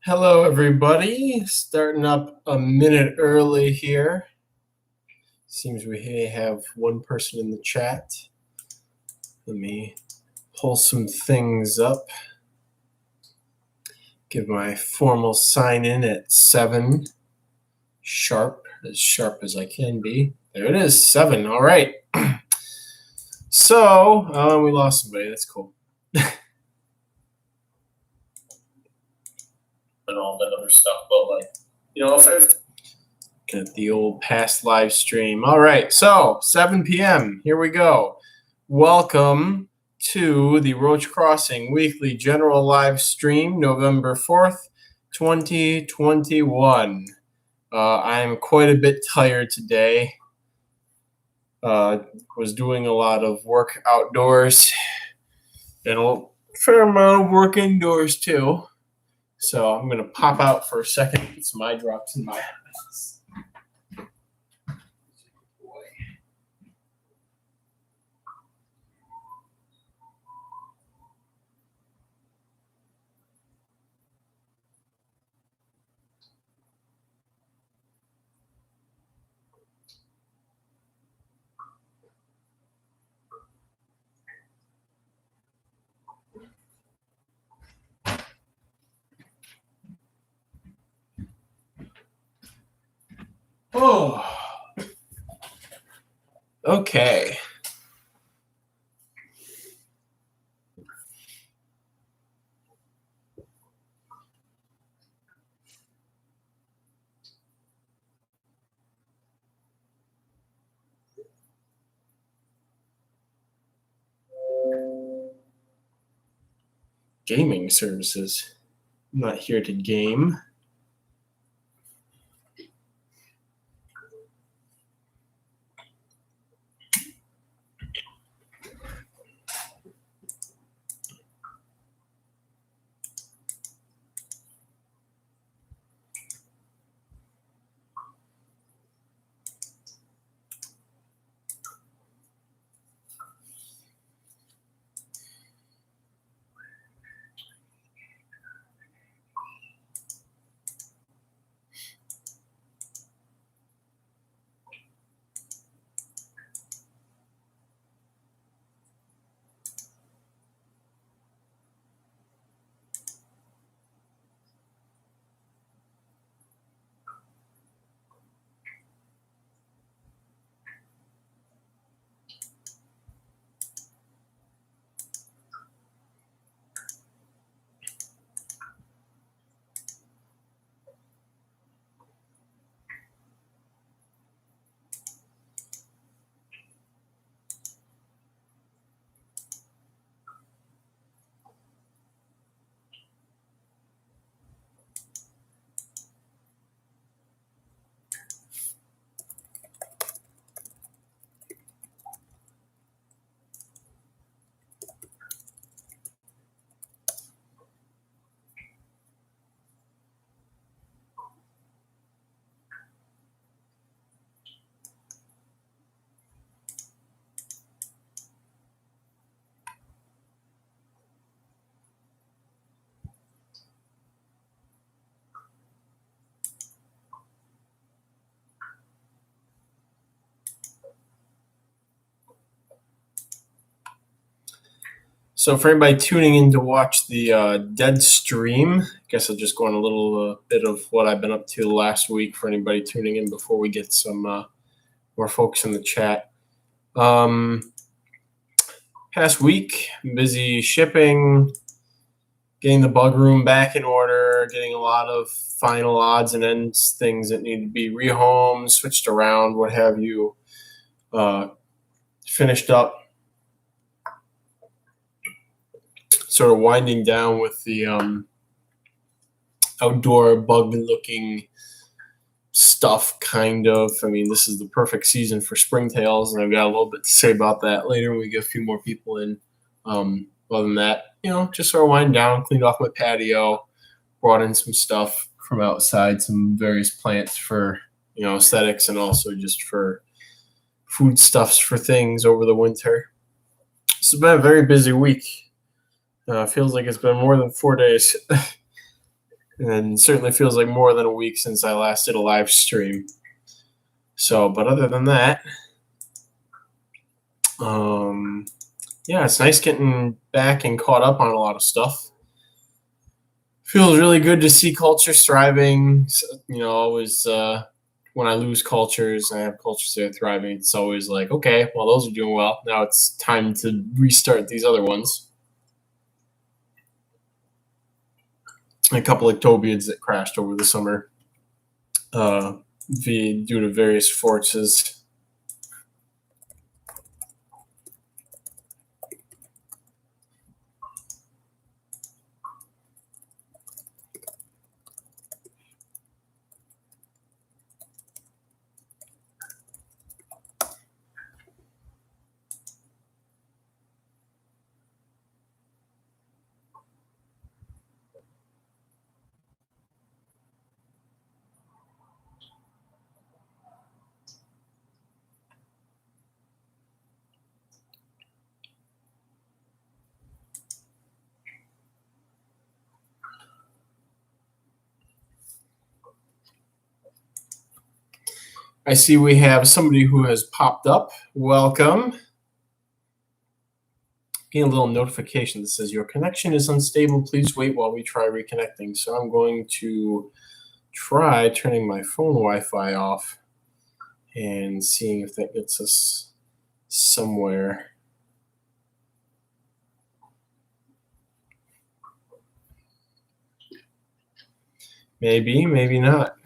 Hello, everybody. Starting up a minute early here. Seems we have one person in the chat. Let me pull some things up. Give my formal sign in at 7 sharp as I can be. There it is, 7. All right. So, we lost somebody. That's cool. And all that other stuff, but if get the old past live stream. All right, so 7 p.m. Here we go. Welcome to the Roach Crossing weekly general live stream, November 4th, 2021. I'm quite a bit tired today. Was doing a lot of work outdoors and a fair amount of work indoors too. So I'm going to pop out for a second, get some eye drops in my eyes. Oh, okay. Gaming services. I'm not here to game. So for anybody tuning in to watch the dead stream, I guess I'll just go on a little bit of what I've been up to last week for anybody tuning in before we get some more folks in the chat. Past week, busy shipping, getting the bug room back in order, getting a lot of final odds and ends, things that need to be rehomed, switched around, what have you, finished up. Sort of winding down with the outdoor bug-looking stuff, kind of. I mean, this is the perfect season for springtails, and I've got a little bit to say about that later when we get a few more people in. Other than that, just sort of wind down, cleaned off my patio, brought in some stuff from outside, some various plants for, aesthetics and also just for foodstuffs for things over the winter. It's been a very busy week. Feels like it's been more than 4 days. And it certainly feels like more than a week since I last did a live stream. So, but other than that, yeah, it's nice getting back and caught up on a lot of stuff. Feels really good to see cultures thriving. Always when I lose cultures and I have cultures that are thriving, it's always like, okay, well, those are doing well. Now it's time to restart these other ones. A couple of tobiids that crashed over the summer due to various forces. I see we have somebody who has popped up. Welcome. Getting a little notification that says your connection is unstable. Please wait while we try reconnecting. So I'm going to try turning my phone Wi-Fi off and seeing if that gets us somewhere. Maybe, maybe not.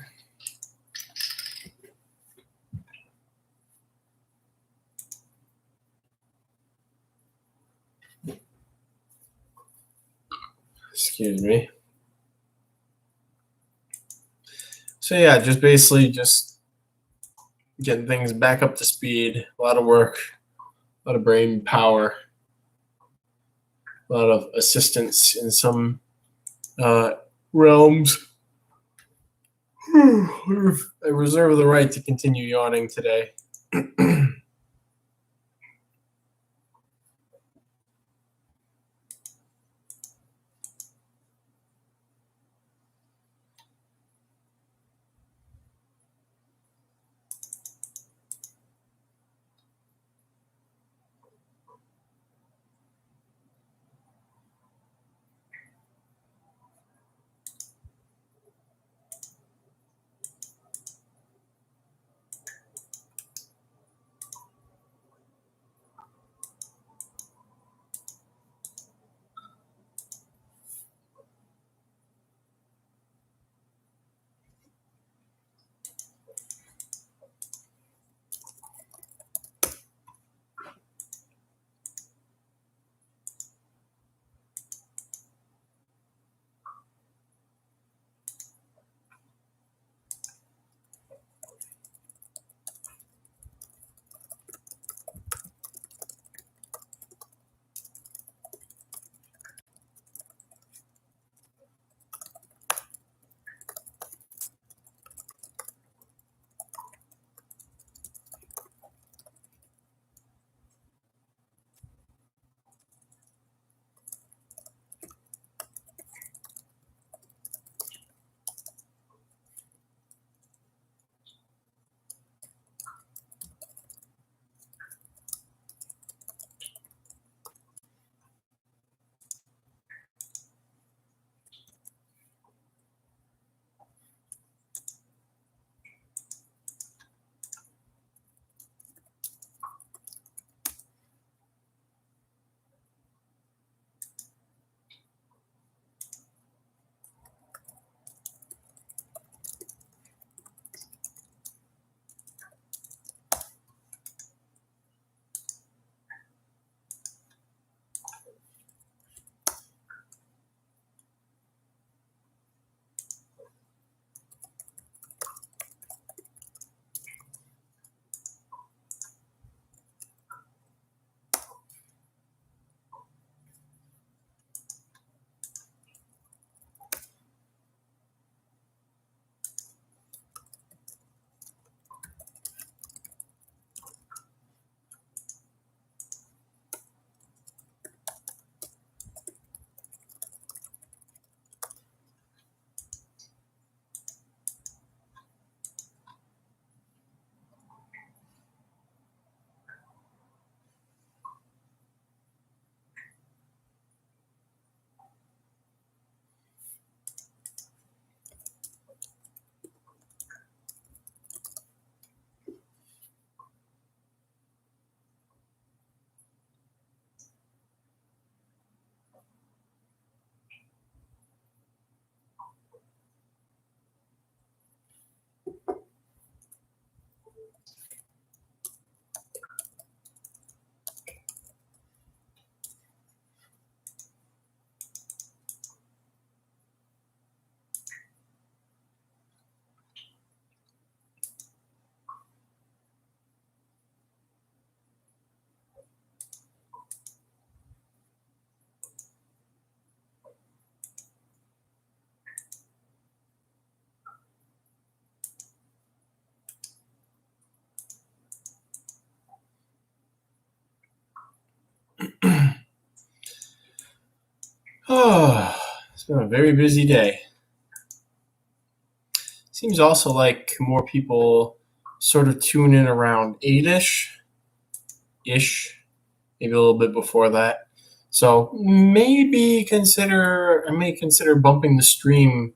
Excuse me. So yeah, just basically just getting things back up to speed. A lot of work, a lot of brain power, a lot of assistance in some realms. I reserve the right to continue yawning today. Oh, it's been a very busy day. Seems also like more people sort of tune in around 8ish, maybe a little bit before that. So I may consider bumping the stream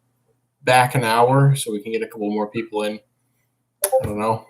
back an hour so we can get a couple more people in. I don't know.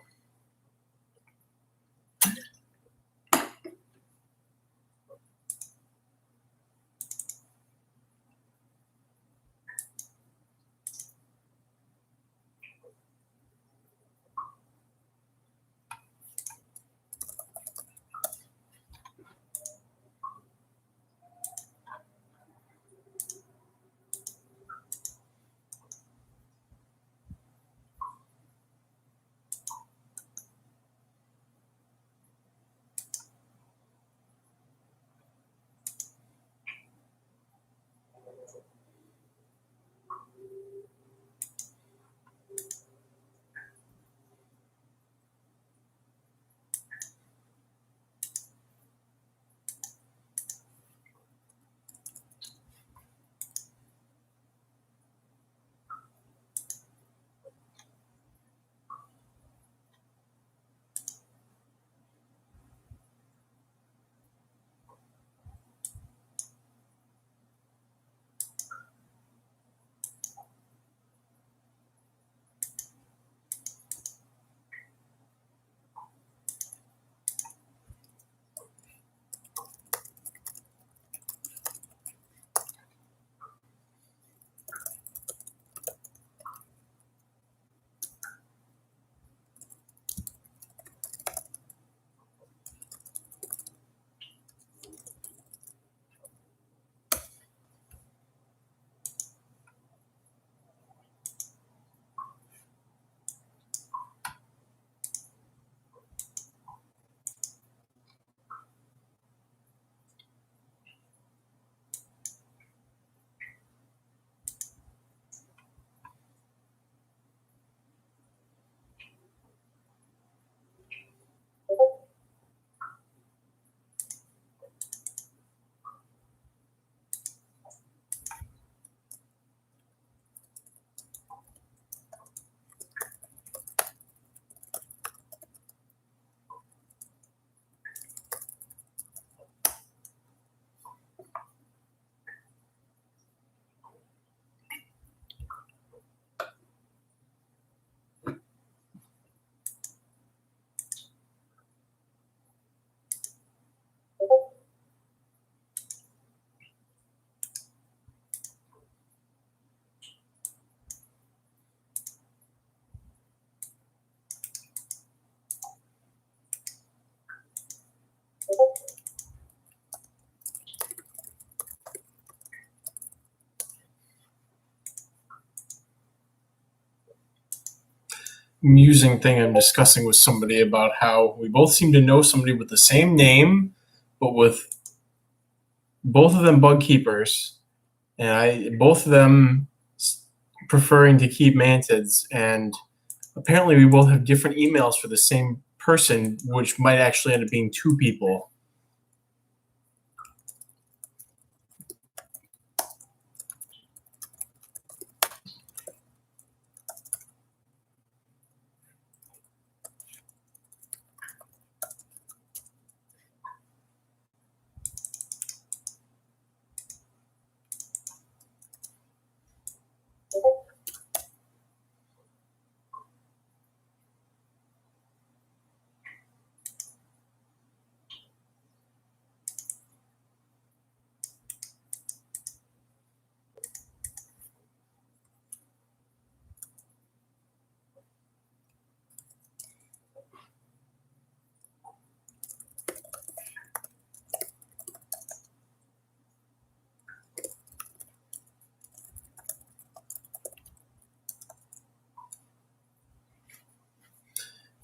Amusing thing I'm discussing with somebody about how we both seem to know somebody with the same name, but with both of them bug keepers, and both of them preferring to keep mantids, and apparently we both have different emails for the same person, which might actually end up being two people.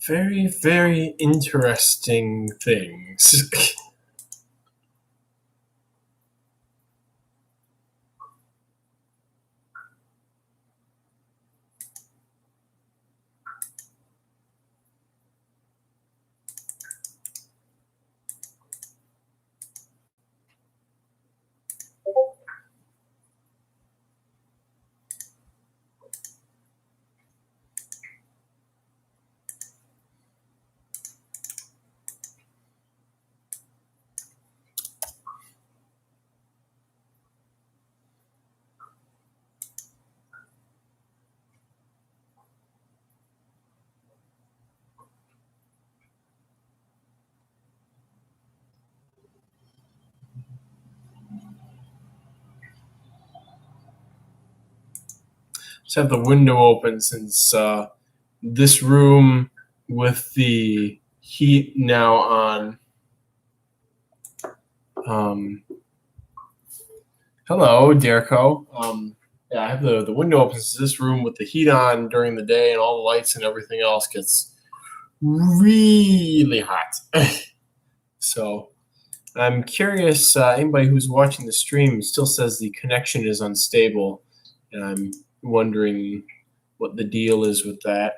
Very, very interesting things. Let's have the window open since this room with the heat now on. Hello, Derco. Yeah, I have the window open since this room with the heat on during the day and all the lights and everything else gets really hot. So I'm curious, anybody who's watching the stream still says the connection is unstable, and I'm wondering what the deal is with that.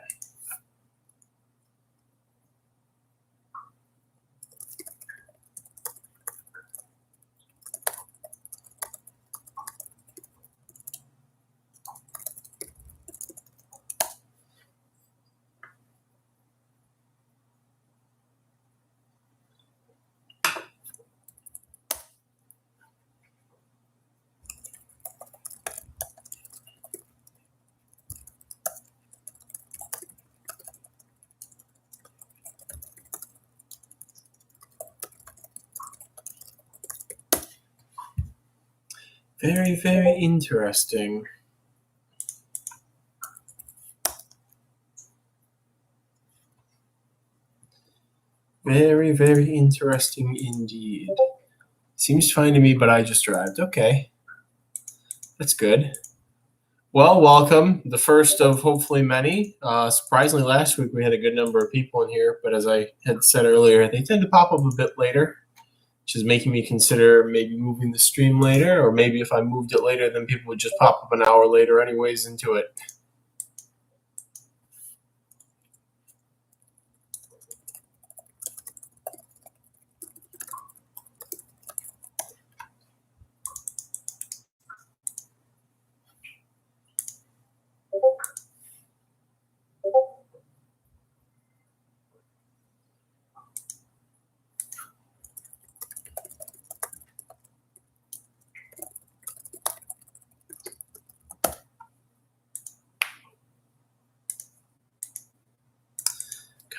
Very, very interesting. Very, very interesting indeed. Seems fine to me, but I just arrived. Okay. That's good. Well, welcome. The first of hopefully many. Surprisingly, last week we had a good number of people in here, but as I had said earlier, they tend to pop up a bit later, which is making me consider maybe moving the stream later, or maybe if I moved it later, then people would just pop up an hour later anyways into it.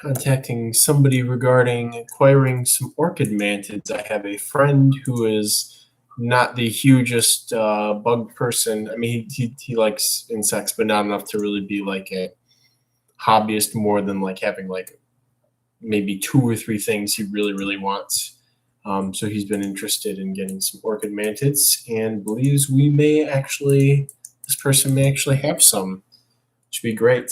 Contacting somebody regarding acquiring some orchid mantids. I have a friend who is not the hugest bug person. I mean, he likes insects, but not enough to really be like a hobbyist more than like having like maybe 2 or 3 things he really, really wants. So he's been interested in getting some orchid mantids and believes this person may actually have some, which would be great.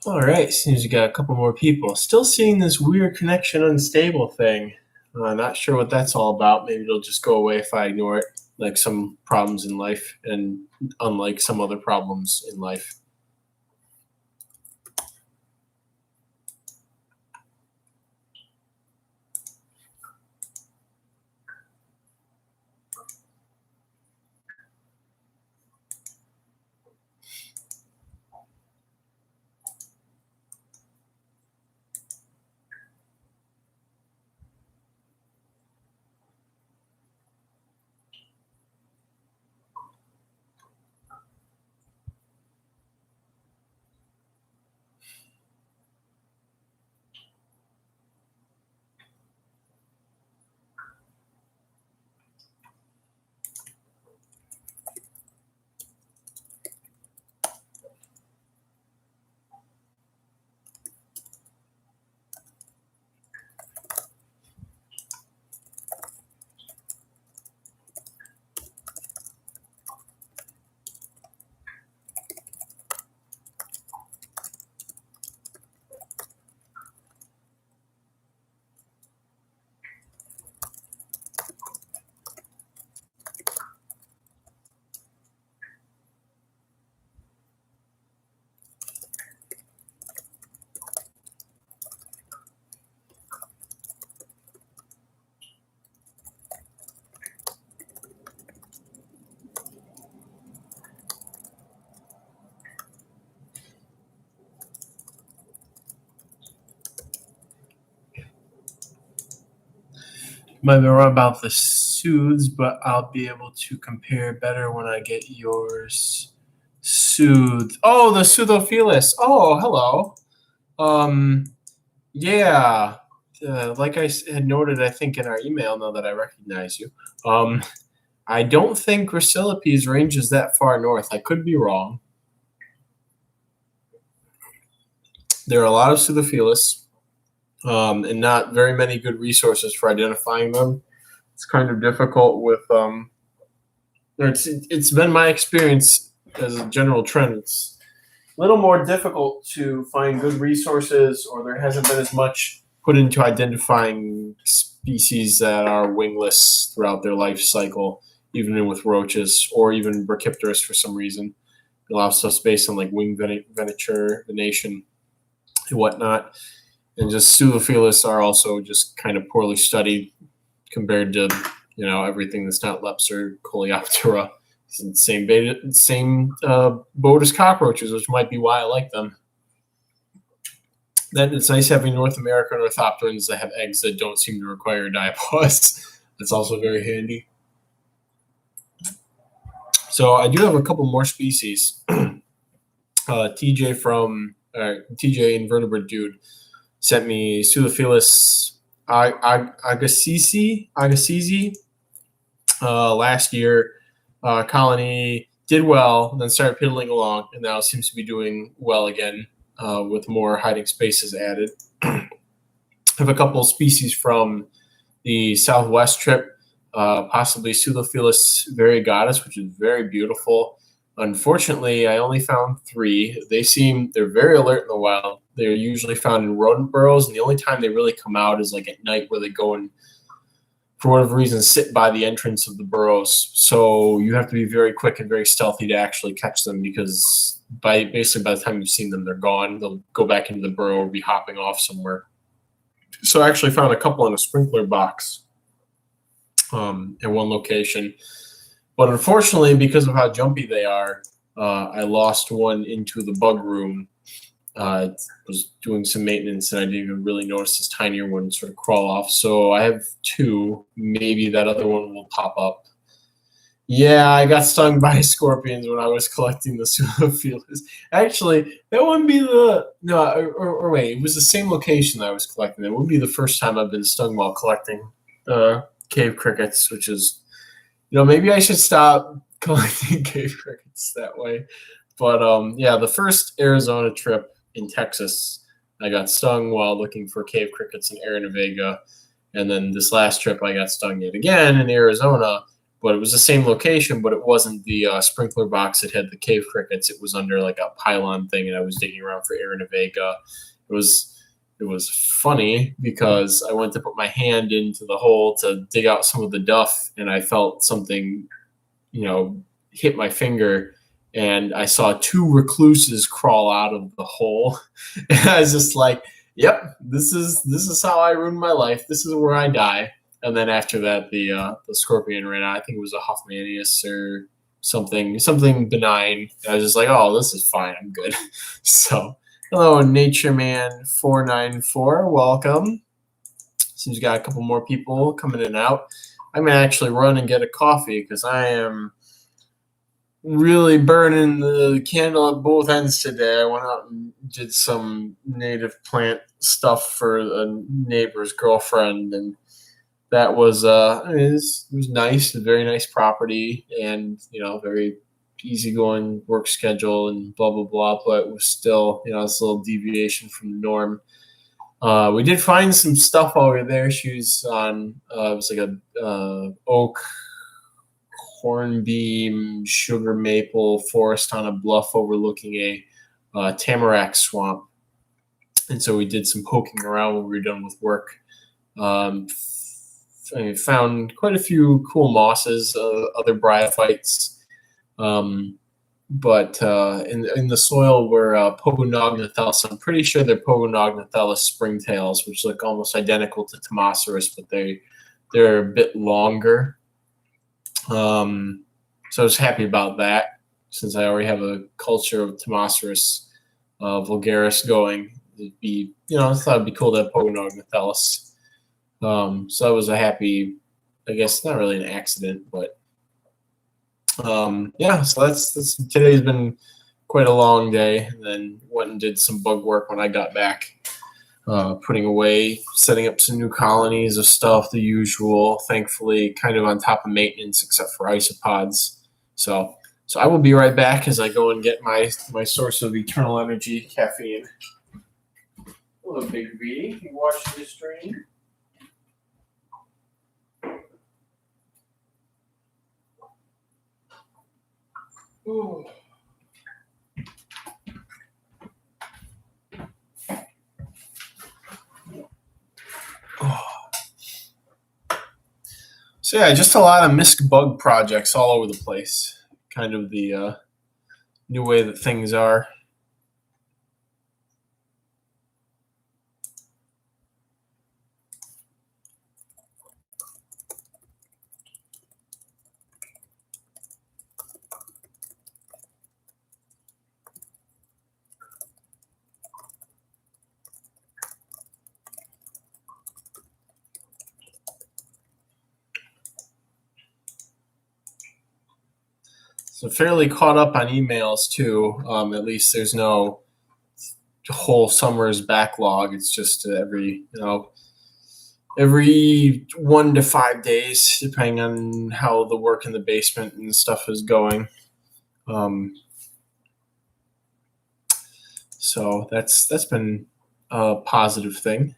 All right, seems we got a couple more people. Still seeing this weird connection unstable thing. Not sure what that's all about. Maybe it'll just go away if I ignore it, like some problems in life, and unlike some other problems in life. Might be wrong about the soothes, but I'll be able to compare better when I get yours. Soothe. Oh, the Soothophilus. Oh, hello. Um, yeah. Like I had noted, I think in our email, now that I recognize you, um, I don't think Gracillipes ranges that far north. I could be wrong. There are a lot of Soothophilus, and not very many good resources for identifying them. It's kind of difficult with it's been my experience as a general trend. It's a little more difficult to find good resources, or there hasn't been as much put into identifying species that are wingless throughout their life cycle, even with roaches or even Brachypterus for some reason. A lot of stuff's based on like wing venation and whatnot. And just Pseudophilus are also just kind of poorly studied compared to everything that's not Leps or Coleoptera. It's the same boat as cockroaches, which might be why I like them. Then it's nice having North American orthopterans that have eggs that don't seem to require diapause. That's also very handy. So I do have a couple more species. TJ Invertebrate Dude sent me Pseudophilus agassizi last year. Colony did well, and then started piddling along, and now seems to be doing well again with more hiding spaces added. I have a couple of species from the Southwest trip, possibly Pseudophilus variegatus, which is very beautiful. Unfortunately, I only found 3. They're very alert in the wild. They're usually found in rodent burrows, and the only time they really come out is like at night, where they go and, for whatever reason, sit by the entrance of the burrows. So you have to be very quick and very stealthy to actually catch them, because by the time you've seen them, they're gone. They'll go back into the burrow or be hopping off somewhere. So I actually found a couple in a sprinkler box in one location. But unfortunately, because of how jumpy they are, I lost one into the bug room. I was doing some maintenance, and I didn't even really notice this tinier one sort of crawl off. So I have 2. Maybe that other one will pop up. Yeah, I got stung by scorpions when I was collecting the Pseudophilus. Actually, that wouldn't be or wait, it was the same location that I was collecting. It wouldn't be the first time I've been stung while collecting cave crickets, which is, maybe I should stop collecting cave crickets that way. But the first Arizona trip in Texas, I got stung while looking for cave crickets in Aranavega. And then this last trip, I got stung yet again in Arizona, but it was the same location, but it wasn't the sprinkler box that had the cave crickets. It was under like a pylon thing, and I was digging around for Aranavega. It was funny because I went to put my hand into the hole to dig out some of the duff, and I felt something, hit my finger, and I saw 2 recluses crawl out of the hole. And I was just like, yep, this is how I ruin my life. This is where I die. And then after that, the scorpion ran out. I think it was a Hoffmannius or something benign. I was just like, oh, this is fine. I'm good. So, hello, Nature Man 494. Welcome. Seems you got a couple more people coming in and out. I'm gonna actually run and get a coffee because I am really burning the candle at both ends today. I went out and did some native plant stuff for a neighbor's girlfriend, and that was it was nice, a very nice property, and very easygoing work schedule and blah blah blah. But it was still it's a little deviation from the norm. We did find some stuff over there. She was on it was like a oak, hornbeam, sugar maple forest on a bluff overlooking a tamarack swamp. And so we did some poking around when we were done with work. I found quite a few cool mosses, other bryophytes. But in the soil were Pogonognathelus. I'm pretty sure they're Pogonognathelus springtails, which look almost identical to Tomoceros, but they're a bit longer. So I was happy about that, since I already have a culture of Tomoceros vulgaris going. It'd be, I thought it'd be cool to have Pogonognathelus. So that was a happy, I guess not really an accident, but yeah. So that's today's been quite a long day. And then went and did some bug work when I got back. Putting away, setting up some new colonies of stuff, the usual. Thankfully, kind of on top of maintenance, except for isopods. So, so I will be right back as I go and get my source of eternal energy, caffeine. Hello, Big B. You watching this stream? Ooh. Oh. So yeah, just a lot of misc bug projects all over the place. Kind of the new way that things are. So fairly caught up on emails too. At least there's no whole summer's backlog. It's just every 1 to 5 days, depending on how the work in the basement and stuff is going. So that's been a positive thing.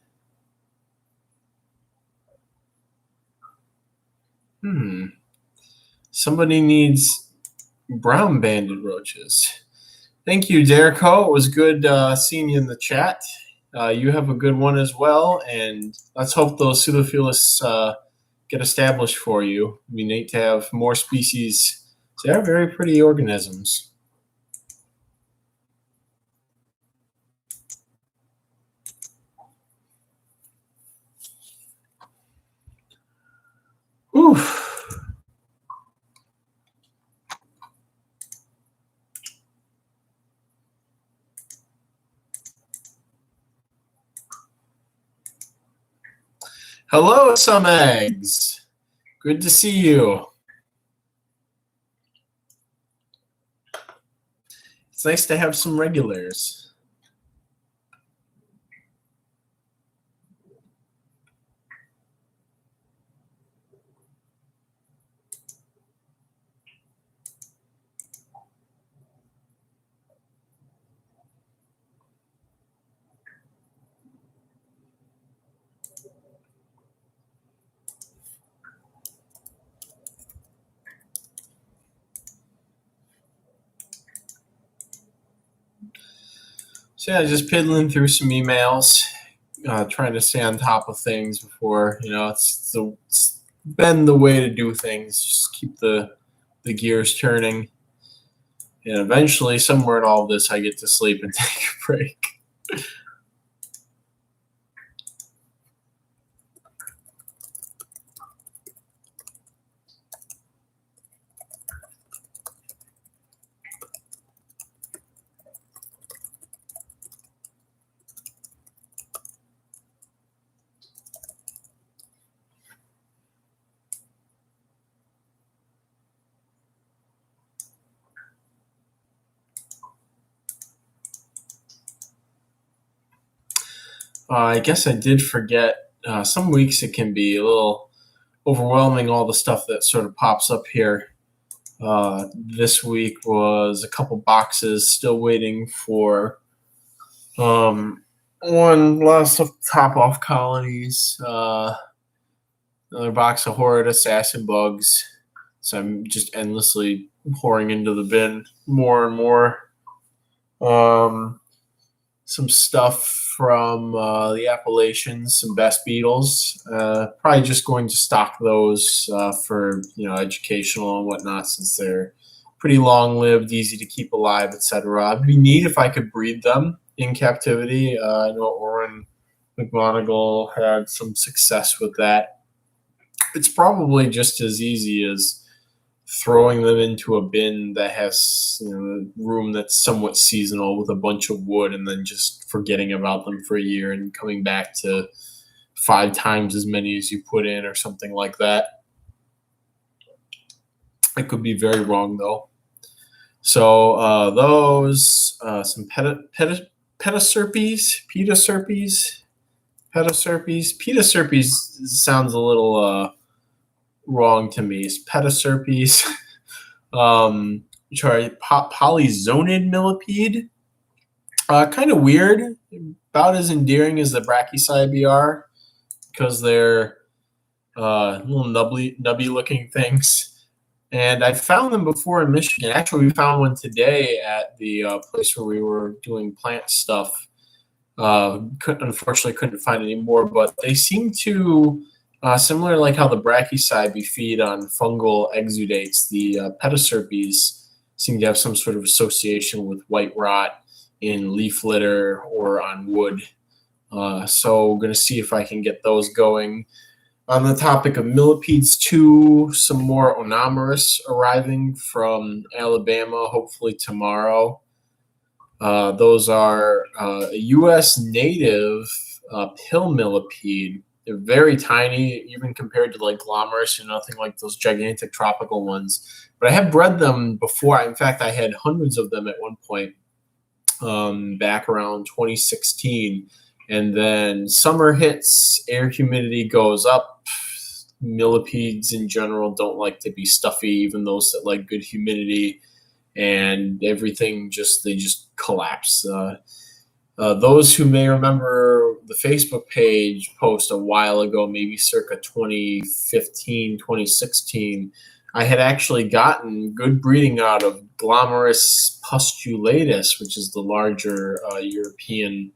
Somebody needs brown banded roaches. Thank you, Derico. It was good seeing you in the chat. You have a good one as well, and let's hope those pseudophilus get established for you. We need to have more species. They are very pretty organisms. Oof. Hello, some eggs. Good to see you. It's nice to have some regulars. So yeah, just piddling through some emails, trying to stay on top of things before it's been the way to do things. Just keep the gears turning, and eventually, somewhere in all of this, I get to sleep and take a break. I guess I did forget. Some weeks it can be a little overwhelming, all the stuff that sort of pops up here. This week was a couple boxes still waiting for one last of top off colonies, another box of horrid assassin bugs. So I'm just endlessly pouring into the bin more and more. Some stuff from the Appalachians, some best beetles. Probably just going to stock those for educational and whatnot, since they're pretty long lived, easy to keep alive, etc. It'd be neat if I could breed them in captivity. I know Oren McGonigal had some success with that. It's probably just as easy as throwing them into a bin that has room that's somewhat seasonal with a bunch of wood, and then just forgetting about them for a year and coming back to 5 times as many as you put in or something like that. I could be very wrong, though. So those, some petaserpes sounds a little wrong to me. Petaserpes, polyzonid millipede. Kind of weird, about as endearing as the brachycybe are, because they're little nubby looking things. And I found them before in Michigan. Actually, we found one today at the place where we were doing plant stuff. Unfortunately, couldn't find any more, but they seem to, similar like how the brachycybe feed on fungal exudates, the petaserpes seem to have some sort of association with white rot in leaf litter or on wood. So we're going to see if I can get those going. On the topic of millipedes, too, some more onomerous arriving from Alabama, hopefully tomorrow. Those are a U.S. native pill millipede. They're very tiny, even compared to like glomerus, and nothing like those gigantic tropical ones. But I have bred them before. In fact, I had hundreds of them at one point back around 2016. And then summer hits, air humidity goes up. Millipedes in general don't like to be stuffy, even those that like good humidity, and everything they just collapse. Those who may remember the Facebook page post a while ago, maybe circa 2015, 2016, I had actually gotten good breeding out of Glomerus pustulatus, which is the larger European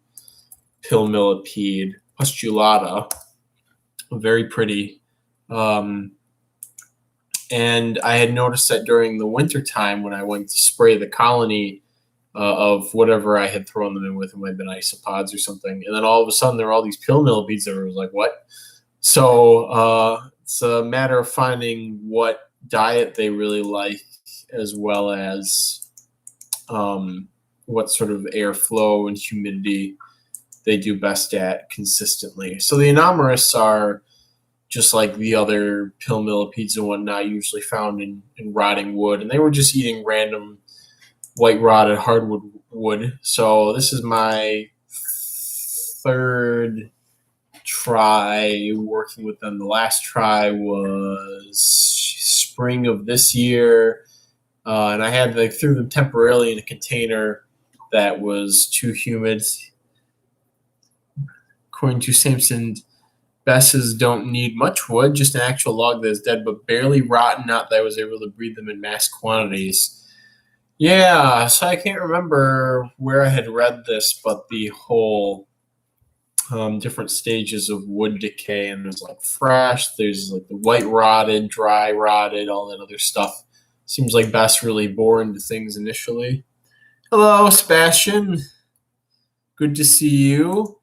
pill millipede, pustulata, very pretty. And I had noticed that during the winter time when I went to spray the colony of whatever I had thrown them in with, it might have been isopods or something, and then all of a sudden there were all these pill millipedes that were like, what? So it's a matter of finding what diet they really like, as well as what sort of airflow and humidity they do best at consistently. So the anomalous are just like the other pill millipedes and whatnot, usually found in rotting wood. And they were just eating random white rotted hardwood wood. So this is my third try working with them. The last try was spring of this year. And I threw them temporarily in a container that was too humid. According to Sampson, Besses don't need much wood, just an actual log that is dead but barely rotten, not that I was able to breed them in mass quantities. Yeah, so I can't remember where I had read this, but the whole different stages of wood decay, and there's like fresh, there's like the white rotted, dry rotted, all that other stuff. Seems like Bess really bore into things initially. Hello, Sebastian. Good to see you.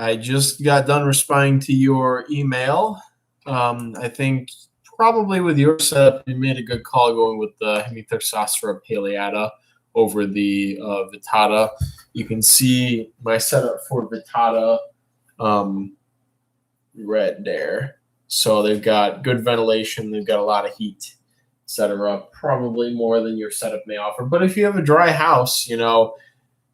I just got done responding to your email. I think probably with your setup, you made a good call going with the Hemipterosaura palliata over the Vittata. You can see my setup for Vittata right there. So they've got good ventilation. They've got a lot of heat, etc. Probably more than your setup may offer. But if you have a dry house,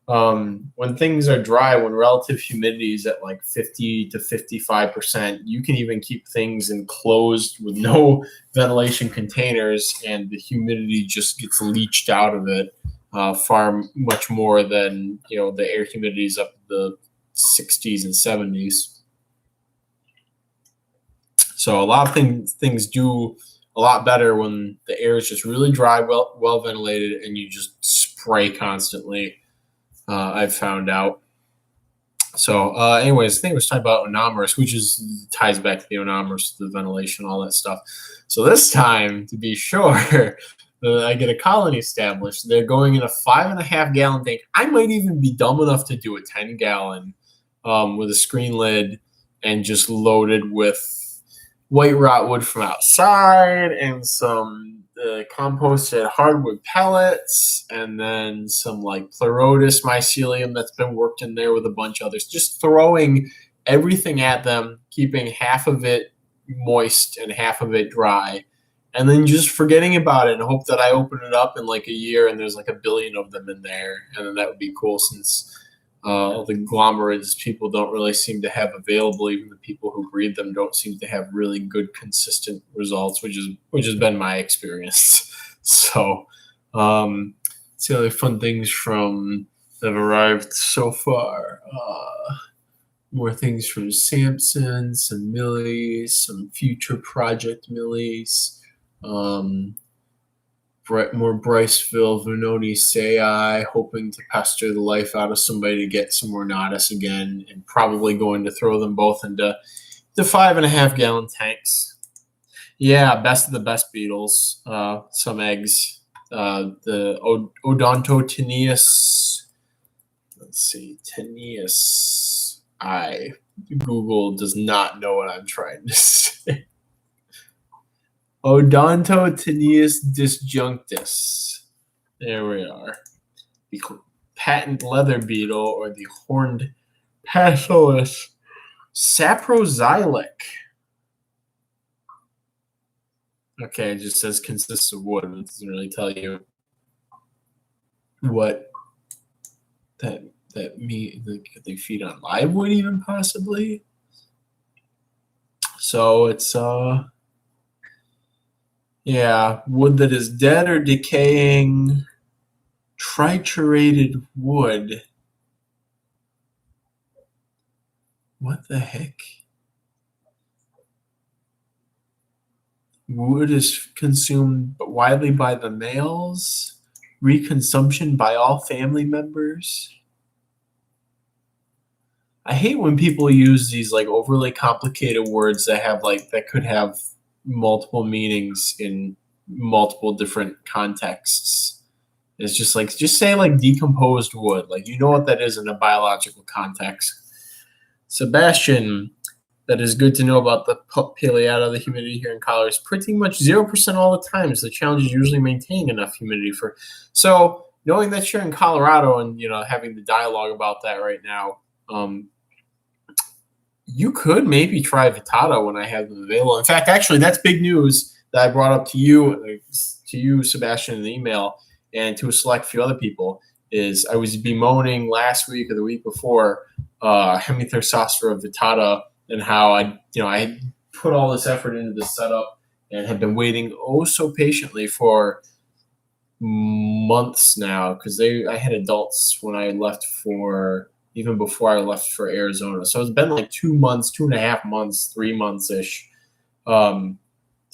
when things are dry, when relative humidity is at like 50 to 55%, you can even keep things enclosed with no ventilation containers, and the humidity just gets leached out of it far much more than the air humidity is up in the 60s and 70s. So a lot of things do a lot better when the air is just really dry, well ventilated, and you just spray constantly. I've found out. So, anyways, I think I was talking about anomalous, which ties back to the anomalous, the ventilation, all that stuff. So this time, to be sure, I get a colony established. They're going in a 5.5 gallon tank. I might even be dumb enough to do a 10 gallon with a screen lid and just loaded with white rot wood from outside and some composted hardwood pellets, and then some like Pleurotus mycelium that's been worked in there with a bunch of others. Just throwing everything at them, keeping half of it moist and half of it dry, and then just forgetting about it and hope that I open it up in like a year and there's like a billion of them in there. And then that would be cool since the glomerates people don't really seem to have available. Even the people who breed them don't seem to have really good, consistent results, which has been my experience. So, it's the other fun things from that have arrived so far. More things from Samson, some Millies, some future project Millies. More Bryceville, Venoni, Sei, hoping to pester the life out of somebody to get some more Nodus again, and probably going to throw them both into the 5.5 gallon tanks. Yeah, best of the best beetles. Some eggs. The Odontoteneus. Let's see, Teneus. Google does not know what I'm trying to say. Odontoteneus disjunctus. There we are. The patent leather beetle, or the horned Pachyllus saproxylic. Okay, it just says consists of wood. It doesn't really tell you what that means. They feed on live wood, even possibly. So it's yeah, wood that is dead or decaying, triturated wood. What the heck? Wood is consumed widely by the males. Reconsumption by all family members. I hate when people use these like overly complicated words that have that could have multiple meanings in multiple different contexts. It's just say like decomposed wood. Like, you know what that is in a biological context. Sebastian, that is good to know about the Paleata. The humidity here in Colorado is pretty much 0% all the time. So the challenge is usually maintaining enough humidity for. So knowing that you're in Colorado and having the dialogue about that right now, you could maybe try Vittata when I have them available. In fact, actually, that's big news that I brought up to you, Sebastian, in the email, and to a select few other people. Is I was bemoaning last week or the week before Hemithorsassera Vittata, and how I put all this effort into the setup and have been waiting so patiently for months now, because I had adults when I left even before I left for Arizona. So it's been like 2 months, 2.5 months, 3 months-ish. So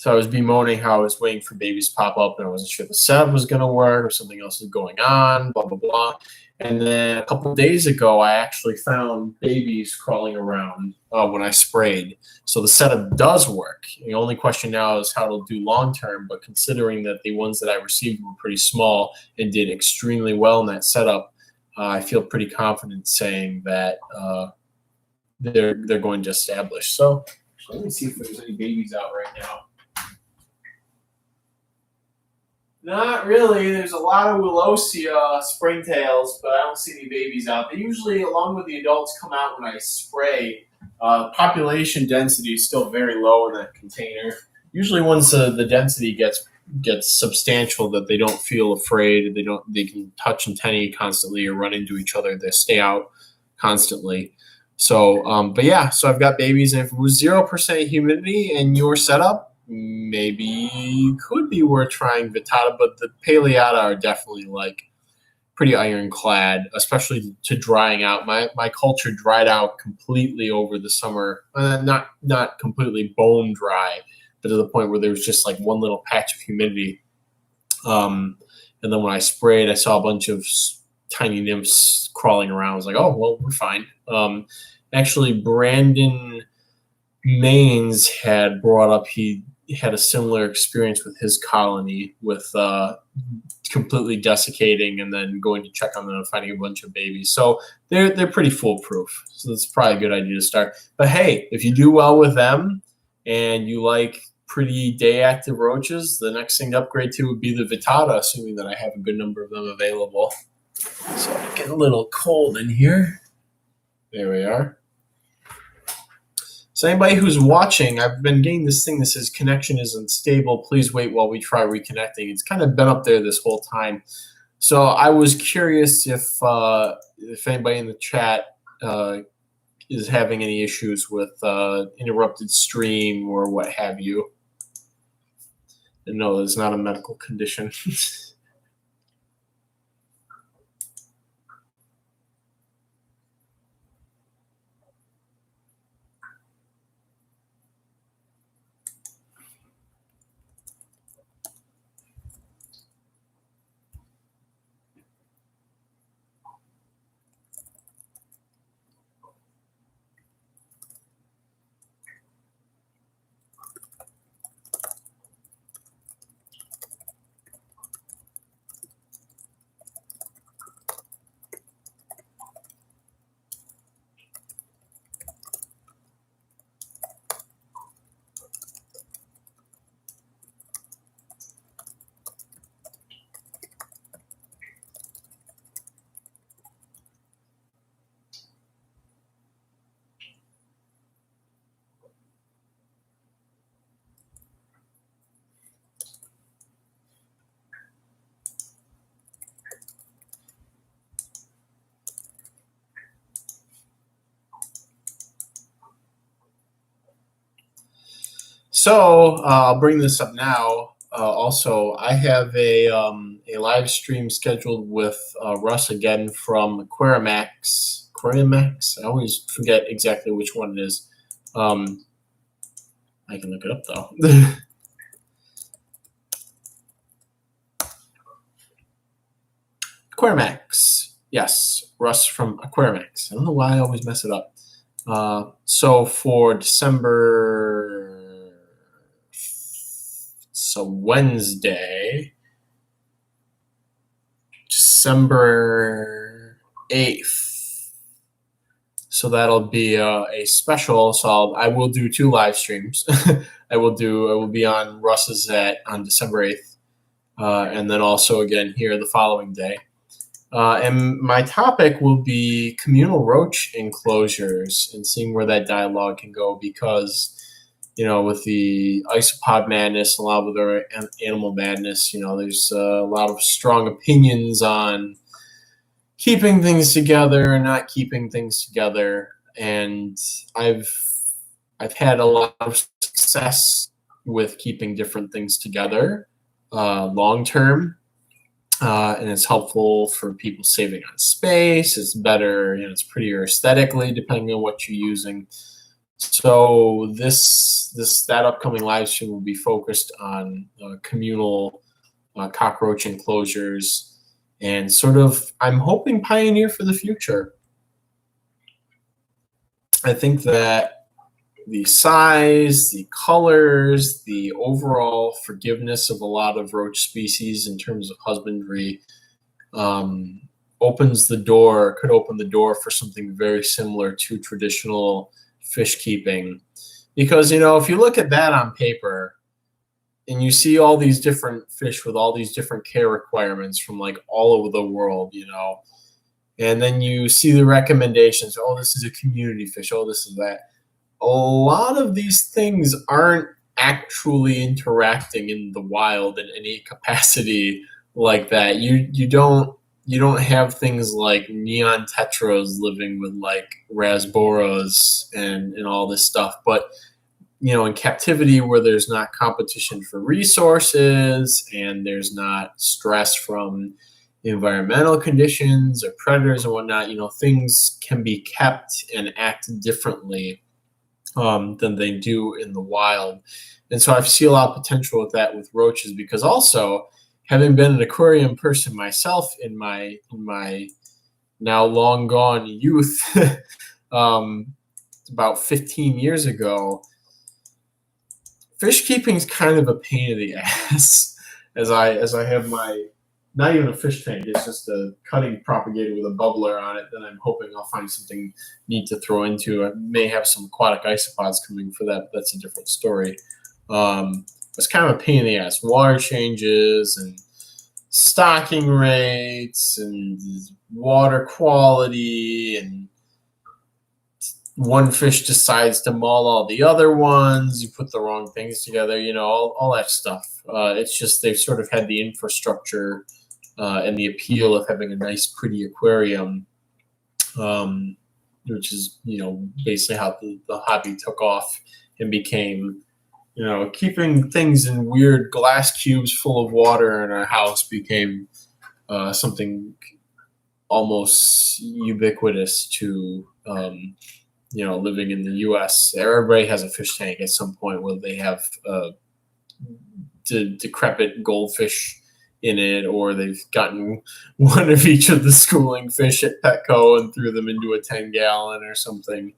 I was bemoaning how I was waiting for babies to pop up, and I wasn't sure the setup was going to work or something else was going on, blah, blah, blah. And then a couple of days ago, I actually found babies crawling around when I sprayed. So the setup does work. The only question now is how it'll do long-term, but considering that the ones that I received were pretty small and did extremely well in that setup, I feel pretty confident saying that they're going to establish. So let me see if there's any babies out right now. Not really. There's a lot of Willosia springtails, but I don't see any babies out. They usually, along with the adults, come out when I spray. Population density is still very low in that container. Usually once the density gets substantial, that they don't feel afraid, they can touch antennae constantly or run into each other, they stay out constantly. So but yeah, so I've got babies, and if it was 0% humidity in your setup, maybe could be worth trying Vittata, but the Paleata are definitely pretty ironclad, especially to drying out. My culture dried out completely over the summer, not completely bone dry, but to the point where there was just one little patch of humidity. And then when I sprayed, I saw a bunch of tiny nymphs crawling around. I was like, oh, well, we're fine. Actually, Brandon Maines had brought up he had a similar experience with his colony with completely desiccating and then going to check on them and finding a bunch of babies. So they're pretty foolproof. So that's probably a good idea to start. But hey, if you do well with them and you like pretty day active roaches, the next thing to upgrade to would be the Vittata, assuming that I have a good number of them available. So I get a little cold in here. There we are. So anybody who's watching, I've been getting this thing that says connection is unstable. Please wait while we try reconnecting. It's kind of been up there this whole time. So I was curious if anybody in the chat is having any issues with interrupted stream or what have you. And no, it's not a medical condition. So I'll bring this up now. Also, I have a live stream scheduled with Russ again from Aquarimax. Aquarimax? I always forget exactly which one it is. I can look it up though. Aquarimax. Yes, Russ from Aquarimax. I don't know why I always mess it up. So for December, so Wednesday, December 8th. So that'll be a special. So I will do 2 live streams. I will be on Russ's on December 8th, and then also again here the following day. And my topic will be communal roach enclosures and seeing where that dialogue can go, because, with the isopod madness, a lot of other animal madness, there's a lot of strong opinions on keeping things together and not keeping things together. And I've had a lot of success with keeping different things together long term. And it's helpful for people saving on space. It's better, it's prettier aesthetically, depending on what you're using. So that upcoming live stream will be focused on communal cockroach enclosures, and sort of, I'm hoping, pioneer for the future. I think that the size, the colors, the overall forgiveness of a lot of roach species in terms of husbandry could open the door for something very similar to traditional fish keeping. Because, if you look at that on paper and you see all these different fish with all these different care requirements from like all over the world, and then you see the recommendations, oh, this is a community fish, oh, this is that. A lot of these things aren't actually interacting in the wild in any capacity like that. You don't have things like neon tetras living with like rasboras and all this stuff. But in captivity, where there's not competition for resources and there's not stress from environmental conditions or predators and whatnot, things can be kept and act differently than they do in the wild. And so I see a lot of potential with that with roaches, because also, having been an aquarium person myself in my now long gone youth, about 15 years ago, fish keeping is kind of a pain in the ass. As I have my, not even a fish tank, it's just a cutting propagator with a bubbler on it. Then I'm hoping I'll find something neat to throw into. I may have some aquatic isopods coming for that. That's a different story. It's kind of a pain in the ass. Water changes and stocking rates and water quality and one fish decides to maul all the other ones, you put the wrong things together, all that stuff. It's just they've sort of had the infrastructure and the appeal of having a nice, pretty aquarium, which is, basically how the hobby took off and became, keeping things in weird glass cubes full of water in our house became something almost ubiquitous to, living in the U.S. Everybody has a fish tank at some point where they have decrepit goldfish in it, or they've gotten one of each of the schooling fish at Petco and threw them into a 10-gallon or something.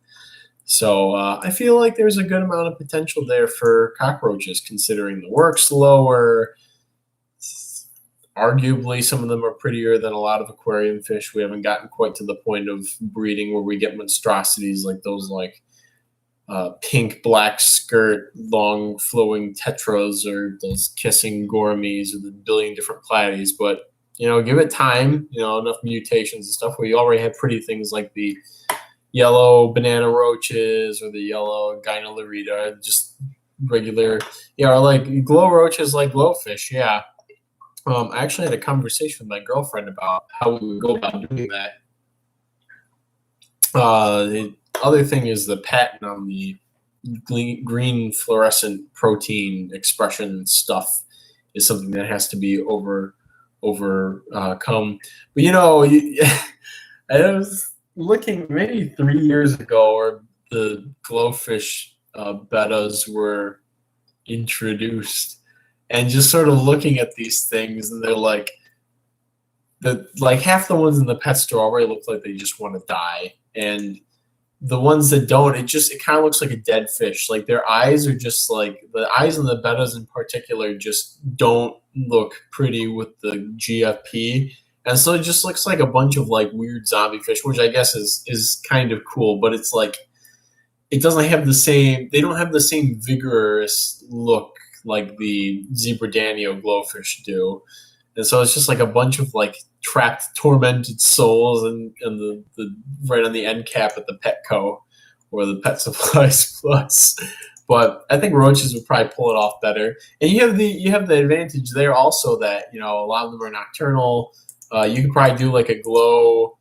So I feel like there's a good amount of potential there for cockroaches, considering the work's lower. Arguably, some of them are prettier than a lot of aquarium fish. We haven't gotten quite to the point of breeding where we get monstrosities like those, pink, black skirt, long flowing tetras, or those kissing gourmets, or the billion different platies. But, give it time, enough mutations and stuff. We already have pretty things like the yellow banana roaches or the yellow gynolerita, just regular, or like glow roaches like glowfish, yeah. I actually had a conversation with my girlfriend about how we would go about doing that. The other thing is the patent on the green fluorescent protein expression stuff is something that has to be overcome. But I was looking maybe 3 years ago, or the glowfish bettas were introduced, and just sort of looking at these things, and they're like half the ones in the pet store already look like they just want to die, and the ones that don't, it kind of looks like a dead fish. Like their eyes are just like, the eyes in the bettas in particular just don't look pretty with the GFP. And so it just looks like a bunch of like weird zombie fish, which I guess is kind of cool, but it's like, they don't have the same vigorous look like the zebra danio glowfish do. And so it's just like a bunch of like trapped, tormented souls, and the right on the end cap at the Petco or the Pet Supplies Plus. But I think roaches would probably pull it off better. And you have the advantage there also that, a lot of them are nocturnal. You could probably do like a glow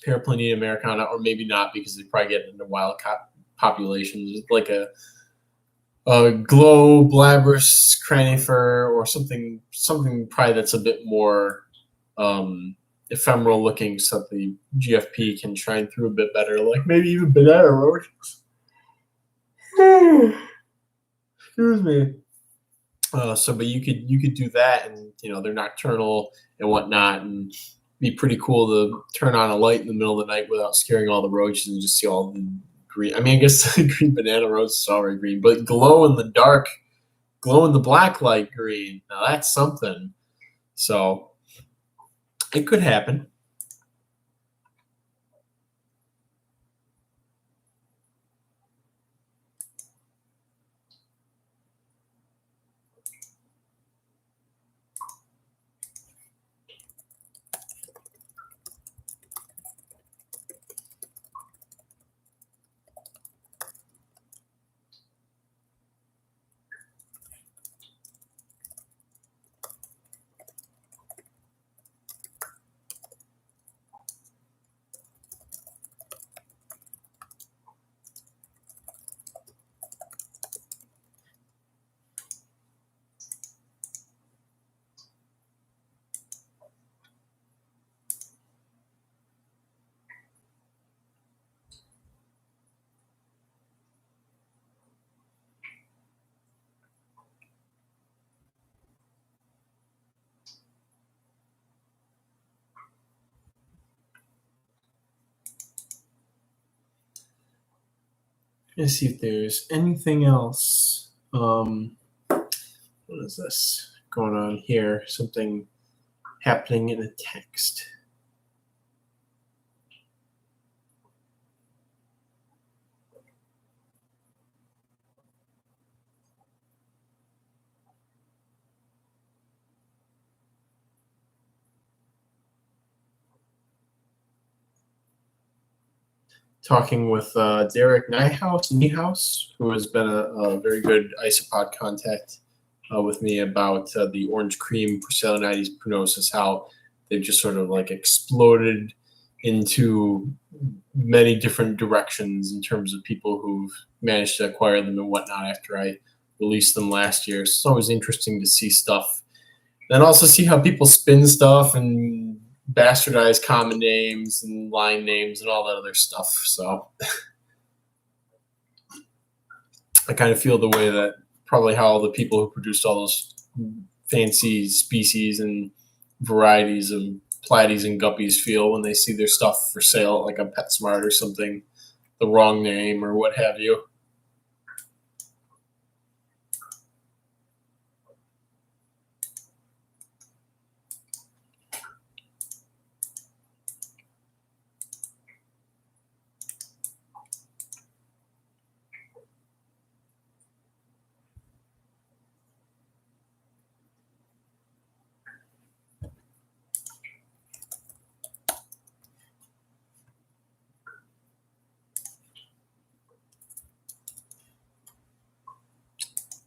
Paraplaneta americana, or maybe not, because they probably get into wild populations, like a glow Blabrus cranifer, or something probably that's a bit more ephemeral looking, so that the GFP can shine through a bit better, like maybe even banana roaches. Excuse me. But you could do that, and they're nocturnal and whatnot, and be pretty cool to turn on a light in the middle of the night without scaring all the roaches and just see all the green. I mean, I guess the green banana roach is already green, but glow in the dark, glow in the black light green. Now that's something. So it could happen. Let's see if there's anything else. What is this going on here? Something happening in a text. talking with Derek Niehaus, who has been a very good isopod contact with me about the orange cream Prusellinides prunosis, how they've just sort of like exploded into many different directions in terms of people who've managed to acquire them and whatnot after I released them last year. So it's always interesting to see stuff and also see how people spin stuff and bastardize common names and line names and all that other stuff. So I kind of feel the way that probably how all the people who produced all those fancy species and varieties of platies and guppies feel when they see their stuff for sale, like on PetSmart or something, the wrong name or what have you.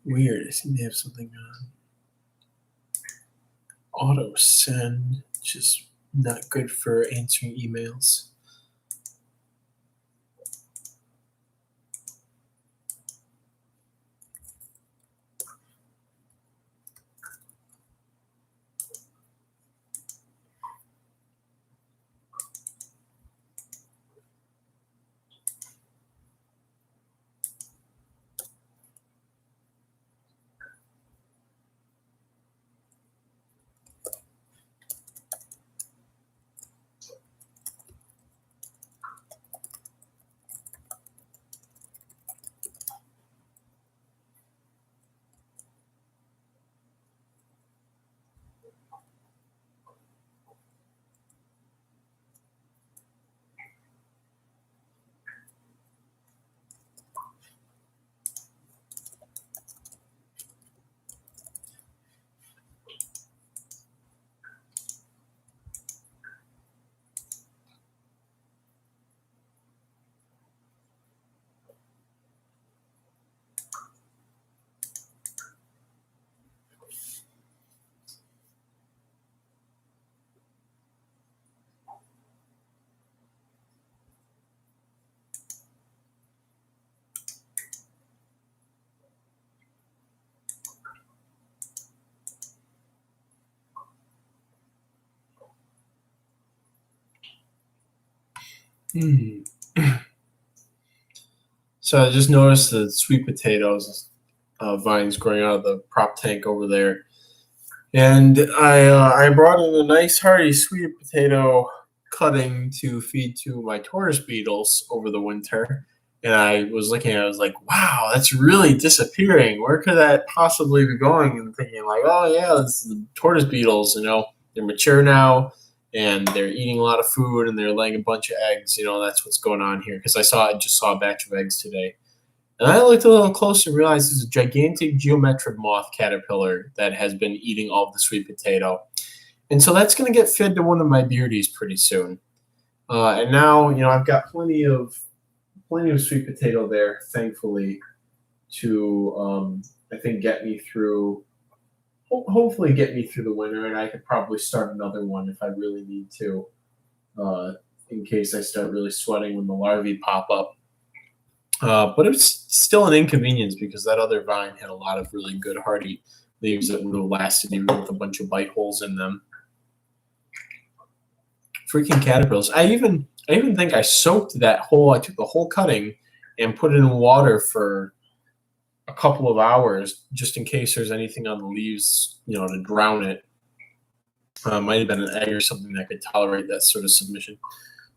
Weird. I seem to have something on auto send, which is not good for answering emails. So I just noticed the sweet potatoes vines growing out of the prop tank over there, and I brought in a nice hearty sweet potato cutting to feed to my Taurus beetles over the winter. And I was looking at it, I was like, wow, that's really disappearing. Where could that possibly be going? And thinking like, oh yeah, it's the tortoise beetles, they're mature now and they're eating a lot of food and they're laying a bunch of eggs. That's what's going on here. Because I just saw a batch of eggs today. And I looked a little closer and realized there's a gigantic geometric moth caterpillar that has been eating all of the sweet potato. And so that's going to get fed to one of my beardies pretty soon. And now, I've got plenty of sweet potato there, thankfully, to I think get me through. Hopefully, get me through the winter, and I could probably start another one if I really need to, in case I start really sweating when the larvae pop up. But it's still an inconvenience because that other vine had a lot of really good hardy leaves that would have lasted even with a bunch of bite holes in them. Freaking caterpillars! I even think I soaked that whole. I took the whole cutting and put it in water for a couple of hours just in case there's anything on the leaves, to drown it. Might have been an egg or something that could tolerate that sort of submission.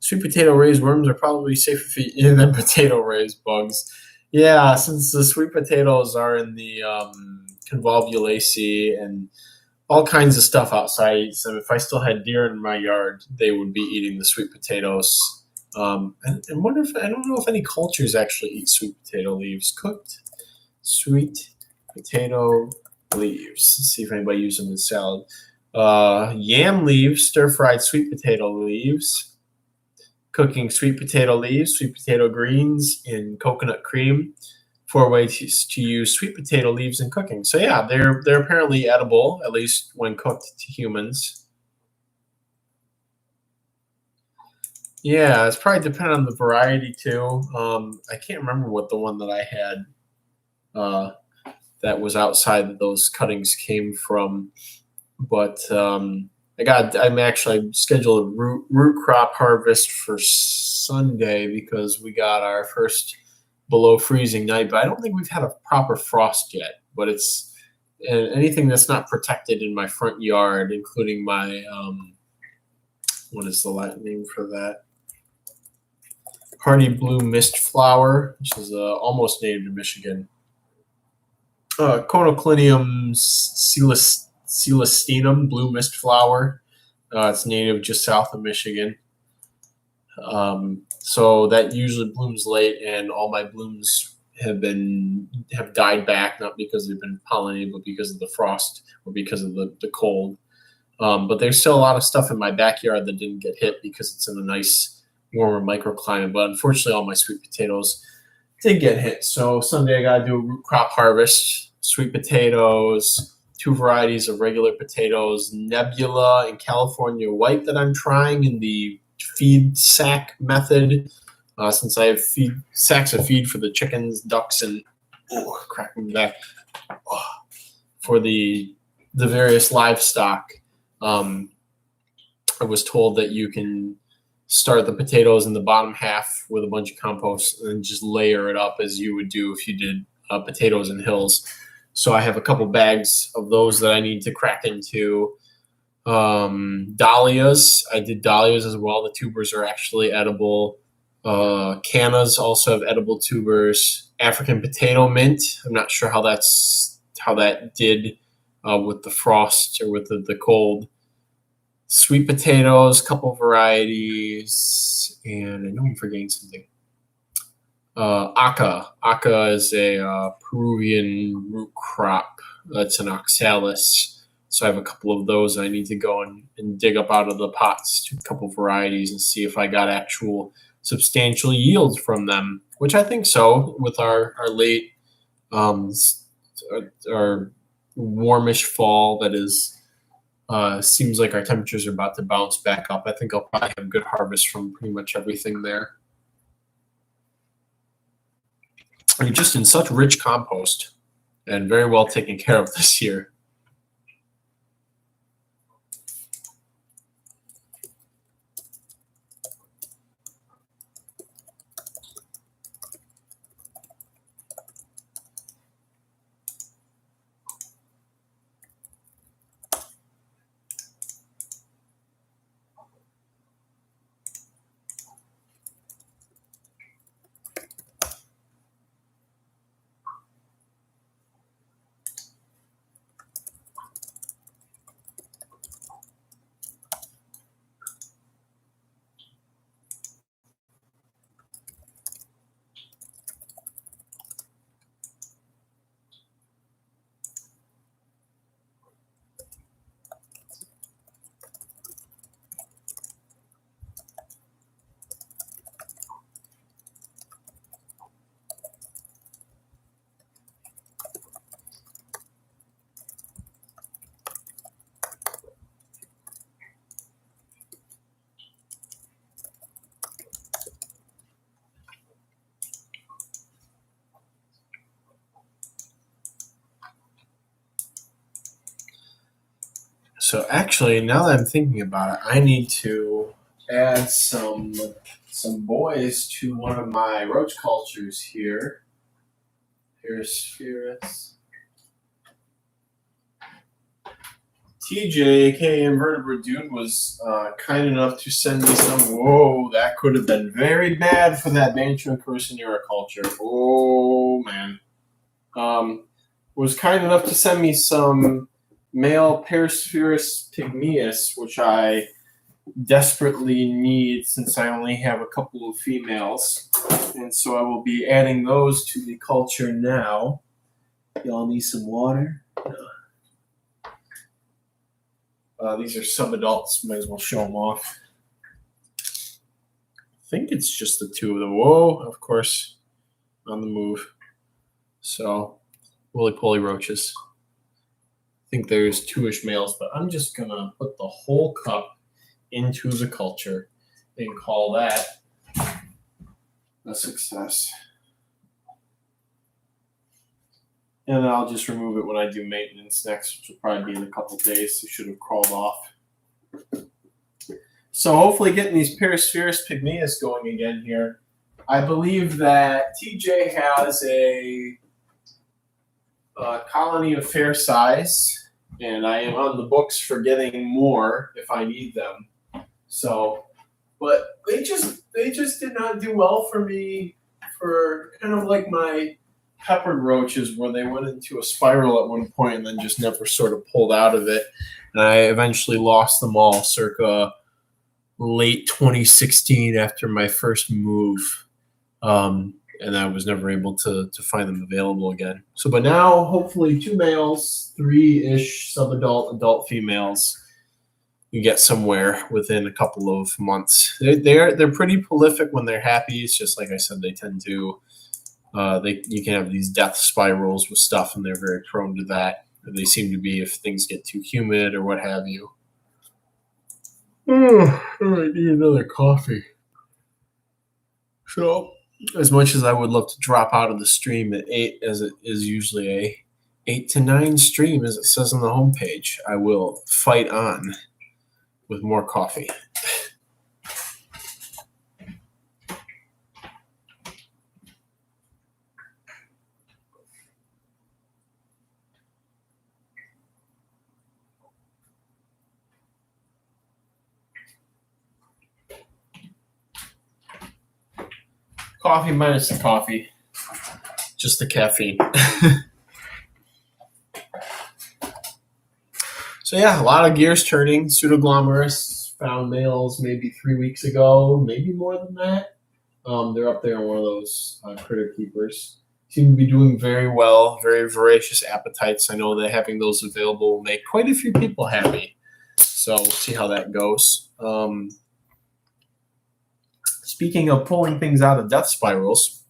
Sweet potato raised worms are probably safer for eating than potato raised bugs. Yeah, since the sweet potatoes are in the convolvulaceae and all kinds of stuff outside. So if I still had deer in my yard, they would be eating the sweet potatoes. And wonder if I don't know if any cultures actually eat sweet potato leaves. Cooked sweet potato leaves. Let's see if anybody uses them in salad. Yam leaves, stir fried sweet potato leaves. cooking sweet potato leaves, sweet potato greens in coconut cream. 4 ways to use sweet potato leaves in cooking. So yeah, they're apparently edible, at least when cooked to humans. Yeah, it's probably dependent on the variety too. I can't remember what the one that I had that was outside that those cuttings came from, but I'm scheduled a root crop harvest for Sunday because we got our first below freezing night, but I don't think we've had a proper frost yet. But it's anything that's not protected in my front yard, including my what is the Latin name for that? Hardy blue mist flower, which is almost native to Michigan. Conoclinium celestinum, blue mist flower. It's native just south of Michigan. So that usually blooms late, and all my blooms have died back, not because they've been pollinated, but because of the frost or because of the cold. But there's still a lot of stuff in my backyard that didn't get hit because it's in a nice, warmer microclimate. But unfortunately, all my sweet potatoes did get hit. So Sunday I got to do a root crop harvest. Sweet potatoes, 2 varieties of regular potatoes, Nebula and California White that I'm trying in the feed sack method, since I have sacks of feed for the chickens, ducks, and cracking back for the various livestock. I was told that you can start the potatoes in the bottom half with a bunch of compost and just layer it up as you would do if you did potatoes in hills. So I have a couple bags of those that I need to crack into. Dahlias, I did dahlias as well. The tubers are actually edible. Cannas also have edible tubers. African potato mint, I'm not sure how that did with the frost or with the cold. Sweet potatoes, couple varieties, and I know I'm forgetting something. Aca is a Peruvian root crop. That's an oxalis. So I have a couple of those I need to go and dig up out of the pots, a couple varieties, and see if I got actual substantial yield from them, which I think so with our late, our warmish fall that is, seems like our temperatures are about to bounce back up. I think I'll probably have a good harvest from pretty much everything there. You're just in such rich compost and very well taken care of this year. So actually, now that I'm thinking about it, I need to add some boys to one of my roach cultures here. Here's Spherus. TJ, aka Invertebrate Dude, was kind enough to send me some. Whoa, that could have been very bad for that Bancho and Carcinera culture. Oh man. Was kind enough to send me some male Paraspherus pygmaeus, which I desperately need since I only have a couple of females. And so I will be adding those to the culture now. Y'all need some water? These are sub-adults. Might as well show them off. think it's just the two of them. Whoa, of course, on the move. So, roly-poly roaches. I think there's 2-ish males, but I'm just going to put the whole cup into the culture and call that a success. And I'll just remove it when I do maintenance next, which will probably be in a couple days. It should have crawled off. So hopefully getting these Paraspherus pygmaeus going again here. I believe that TJ has a colony of fair size, and I am on the books for getting more if I need them. So, but they just did not do well for me for kind of like my peppered roaches, where they went into a spiral at one point and then just never sort of pulled out of it. And I eventually lost them all circa late 2016 after my first move. And I was never able to find them available again. So, but now hopefully 2 males, 3-ish adult females, you get somewhere within a couple of months. They're pretty prolific when they're happy. It's just like I said, they tend to you can have these death spirals with stuff, and they're very prone to that. They seem to be if things get too humid or what have you. Oh, I might need another coffee. So, as much as I would love to drop out of the stream at 8, as it is usually a 8 to 9 stream, as it says on the homepage, I will fight on with more coffee. Coffee minus the coffee, just the caffeine. So yeah, a lot of gears turning. Pseudoglomerus found males maybe 3 weeks ago, maybe more than that. They're up there on one of those critter keepers. Seem to be doing very well, very voracious appetites. I know that having those available will make quite a few people happy. So we'll see how that goes. Speaking of pulling things out of death spirals,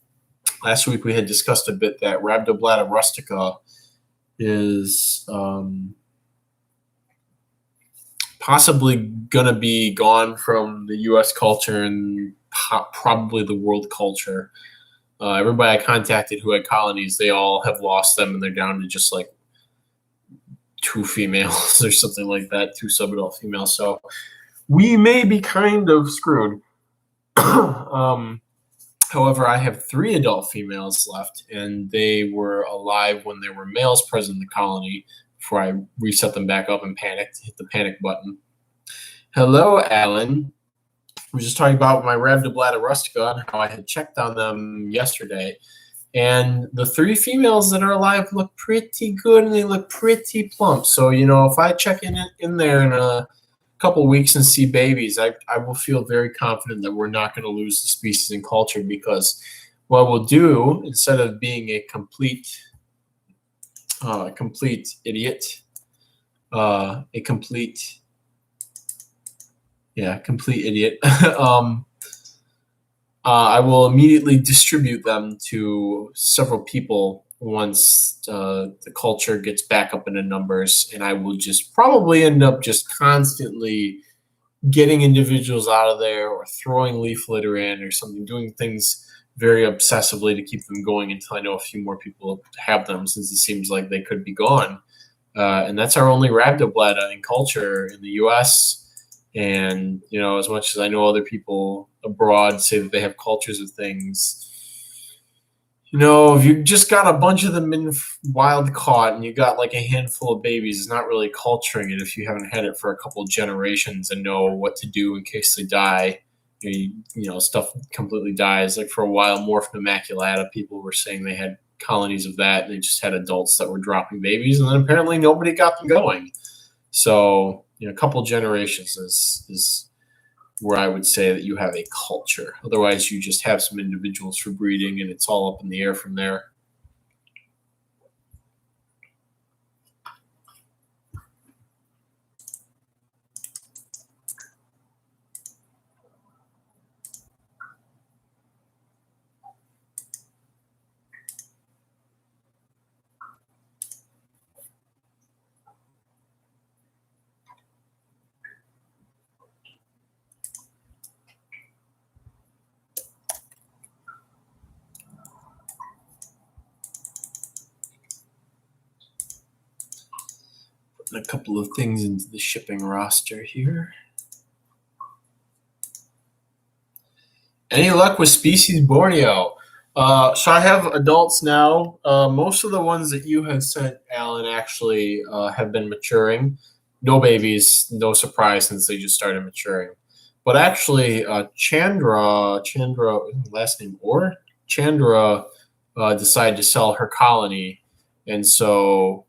last week we had discussed a bit that Rhabdoblata rustica is possibly going to be gone from the U.S. culture and probably the world culture. Everybody I contacted who had colonies, they all have lost them, and they're down to just like 2 females or something like that, 2 subadult females. So we may be kind of screwed. However, I have 3 adult females left, and they were alive when there were males present in the colony before I reset them back up and panicked, hit the panic button. Hello, Alan. I was just talking about my Rhabdoblata rustica and how I had checked on them yesterday. And the 3 females that are alive look pretty good, and they look pretty plump. So, if I check in there in a couple weeks and see babies, I will feel very confident that we're not going to lose the species in culture, because what we'll do, instead of being a complete idiot, complete idiot, I will immediately distribute them to several people once the culture gets back up into numbers, and I will just probably end up just constantly getting individuals out of there or throwing leaf litter in or something, doing things very obsessively to keep them going until I know a few more people have them, since it seems like they could be gone. And that's our only Rhabdoblata in culture in the U.S., and, as much as I know other people abroad say that they have cultures of things, if you just got a bunch of them in wild caught and you got like a handful of babies, it's not really culturing it if you haven't had it for a couple of generations and know what to do in case they die. Stuff completely dies. Like for a while, Morphin immaculata, people were saying they had colonies of that, and they just had adults that were dropping babies, and then apparently nobody got them going. So, a couple generations is where I would say that you have a culture. Otherwise, you just have some individuals for breeding, and it's all up in the air from there. a couple of things into the shipping roster here. Any luck with species Borneo? So I have adults now. Most of the ones that you have sent, Alan, actually have been maturing. No babies, no surprise since they just started maturing. But actually, Chandra, last name Or? Chandra decided to sell her colony. And so,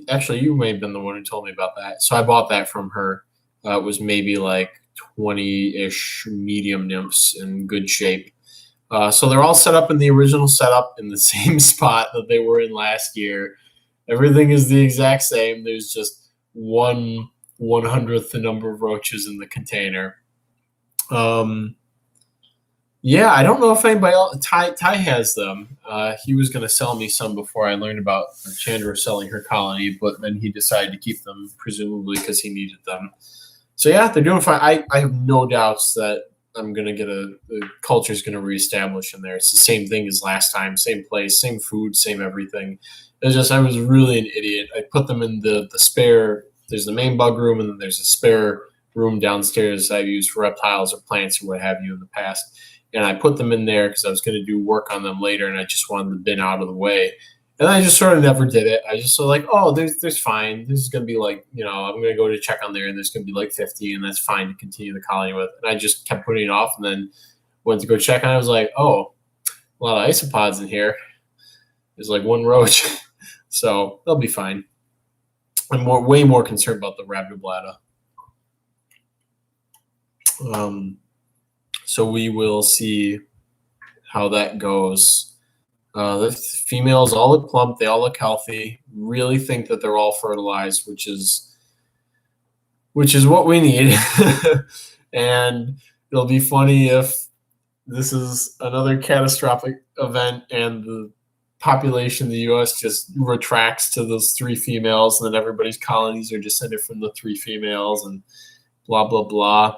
actually, you may have been the one who told me about that. So I bought that from her. It was maybe like 20-ish medium nymphs in good shape. So they're all set up in the original setup in the same spot that they were in last year. Everything is the exact same. There's just 1/100th the number of roaches in the container. Yeah, I don't know if anybody else. Ty has them. He was going to sell me some before I learned about Chandra selling her colony, but then he decided to keep them, presumably because he needed them. So yeah, they're doing fine. I have no doubts that I'm going to get the culture is going to reestablish in there. It's the same thing as last time, same place, same food, same everything. It's just I was really an idiot. I put them in the spare. There's the main bug room, and then there's a spare room downstairs I've used for reptiles or plants or what have you in the past. And I put them in there because I was going to do work on them later, and I just wanted the bin out of the way. And I just sort of never did it. I just was like, oh, there's fine. This is going to be like, I'm going to go to check on there, and there's going to be like 50, and that's fine to continue the colony with. And I just kept putting it off, and then went to go check on it. I was like, oh, a lot of isopods in here. There's like one roach. So they'll be fine. I'm way more concerned about the rhabdoblata. So we will see how that goes. The females all look plump. They all look healthy. Really think that they're all fertilized, which is what we need. And it'll be funny if this is another catastrophic event and the population in the U.S. just retracts to those 3 females, and then everybody's colonies are descended from the 3 females, and blah blah blah.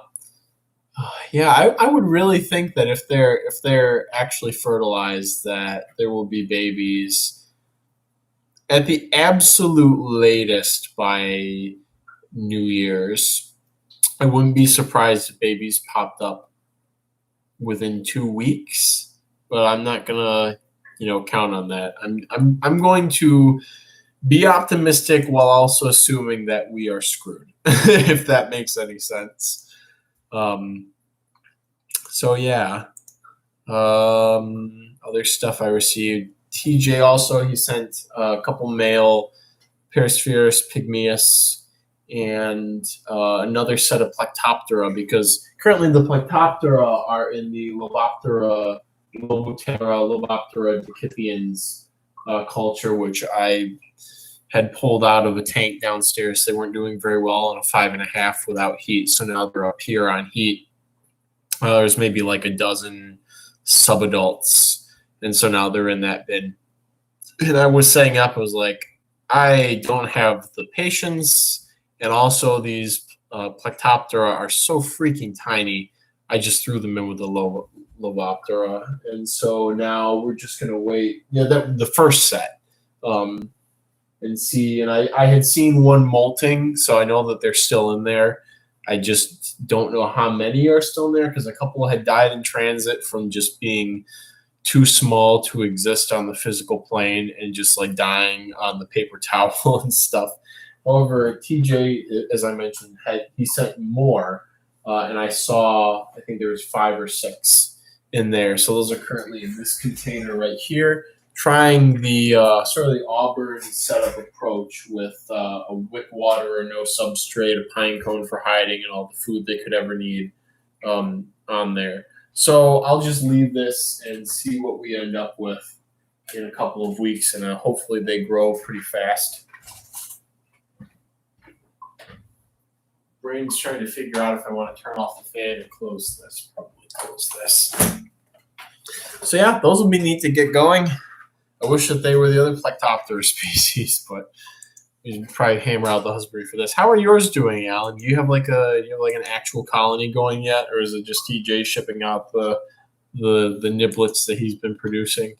Yeah, I would really think that if they're actually fertilized, that there will be babies at the absolute latest by New Year's. I wouldn't be surprised if babies popped up within 2 weeks, but I'm not gonna, count on that. I'm going to be optimistic while also assuming that we are screwed, if that makes any sense. So yeah, other stuff I received. TJ also, he sent a couple male Perispherus pygmaeus and another set of Plectoptera, because currently the Plectoptera are in the Loboptera decipiens culture, which I had pulled out of a tank downstairs. They weren't doing very well on a 5.5 without heat, so now they're up here on heat. There's maybe like a dozen subadults, and so now they're in that bin. And I was saying up, I was like, I don't have the patience, and also these Plectoptera are so freaking tiny. I just threw them in with the Loboptera, and so now we're just gonna wait. The first set, and see. And I had seen one molting, so I know that they're still in there. I just don't know how many are still in there, because a couple had died in transit from just being too small to exist on the physical plane and just like dying on the paper towel and stuff. However, TJ, as I mentioned, he sent more, and I think there was 5 or 6 in there. So those are currently in this container right here, trying the sort of the Auburn setup approach with a wick water or no substrate, a pine cone for hiding, and all the food they could ever need on there. So I'll just leave this and see what we end up with in a couple of weeks, and hopefully they grow pretty fast. Brain's trying to figure out if I want to turn off the fan and close this. Probably close this. So yeah, those will be neat to get going. I wish that they were the other Plectoptera species, but we should probably hammer out the husbandry for this. How are yours doing, Alan? Do you have like an actual colony going yet, or is it just TJ shipping out the niblets that he's been producing?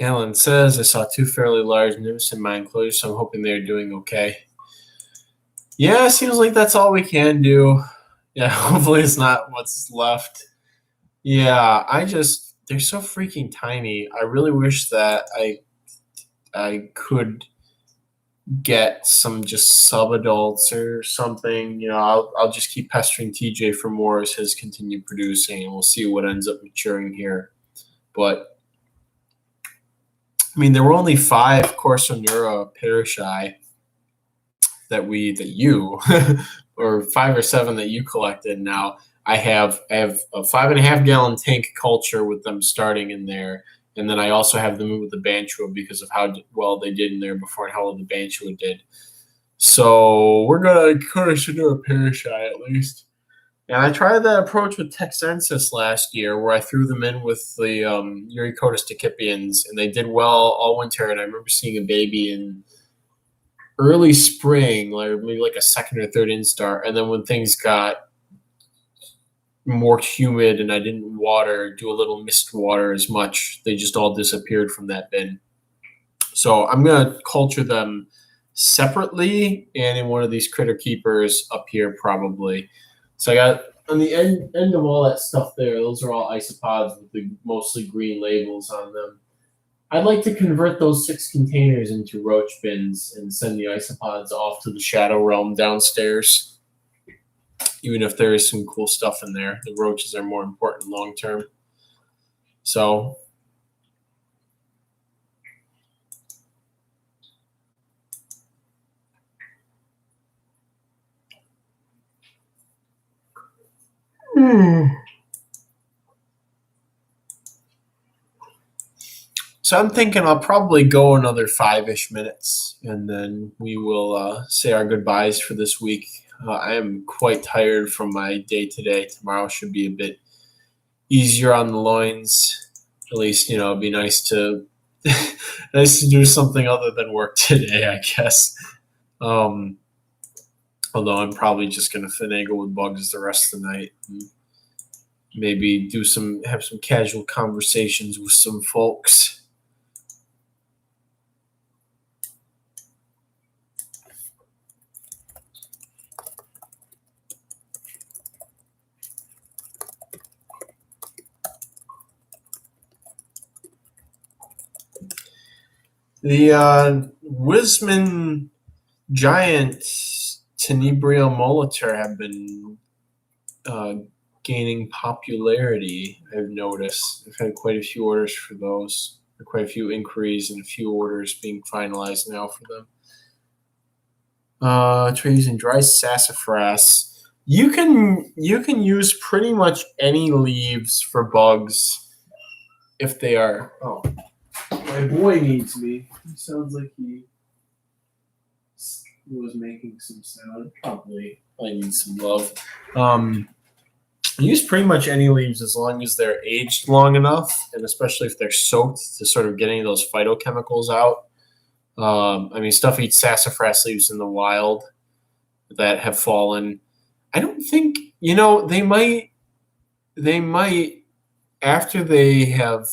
Alan says, I saw 2 fairly large nymphs in my enclosure, so I'm hoping they're doing okay. Yeah, it seems like that's all we can do. Yeah, hopefully it's not what's left. Yeah, they're so freaking tiny. I really wish that I could get some just sub-adults or something. I'll just keep pestering TJ for more as his continue producing, and we'll see what ends up maturing here. But I mean, there were only 5 Corso Nura Parashai that you or 5 or 7 that you collected. Now I have a 5.5 gallon tank culture with them starting in there, and then I also have them with the Bantua because of how well they did in there before and how well the Bantua did. So we're gonna kind of should do a Parashai at least. And I tried that approach with Texensis last year, where I threw them in with the Uricotis decipiens, and they did well all winter. And I remember seeing a baby in early spring, like maybe like a second or third instar, and then when things got more humid and I didn't do a little mist water as much, they just all disappeared from that bin. So I'm gonna culture them separately and in one of these critter keepers up here probably. So I got on the end of all that stuff there, those are all isopods with the mostly green labels on them. I'd like to convert those 6 containers into roach bins and send the isopods off to the Shadow Realm downstairs. Even if there is some cool stuff in there, the roaches are more important long term. So So I'm thinking I'll probably go another 5-ish minutes, and then we will say our goodbyes for this week. I am quite tired from my day today. Tomorrow should be a bit easier on the loins. At least, it'd be nice to do something other than work today, I guess. Although I'm probably just going to finagle with bugs the rest of the night. And maybe have some casual conversations with some folks. The Wisman giant Tenebrio molitor have been gaining popularity, I've noticed. I've had quite a few orders for those, quite a few inquiries, and a few orders being finalized now for them. Try using dry sassafras. You can use pretty much any leaves for bugs if they are. Oh, my boy needs me. He sounds like he was making some sound. Probably needs some love. Use pretty much any leaves as long as they're aged long enough, and especially if they're soaked to sort of getting those phytochemicals out. Stuff eats sassafras leaves in the wild that have fallen. I don't think they might after they have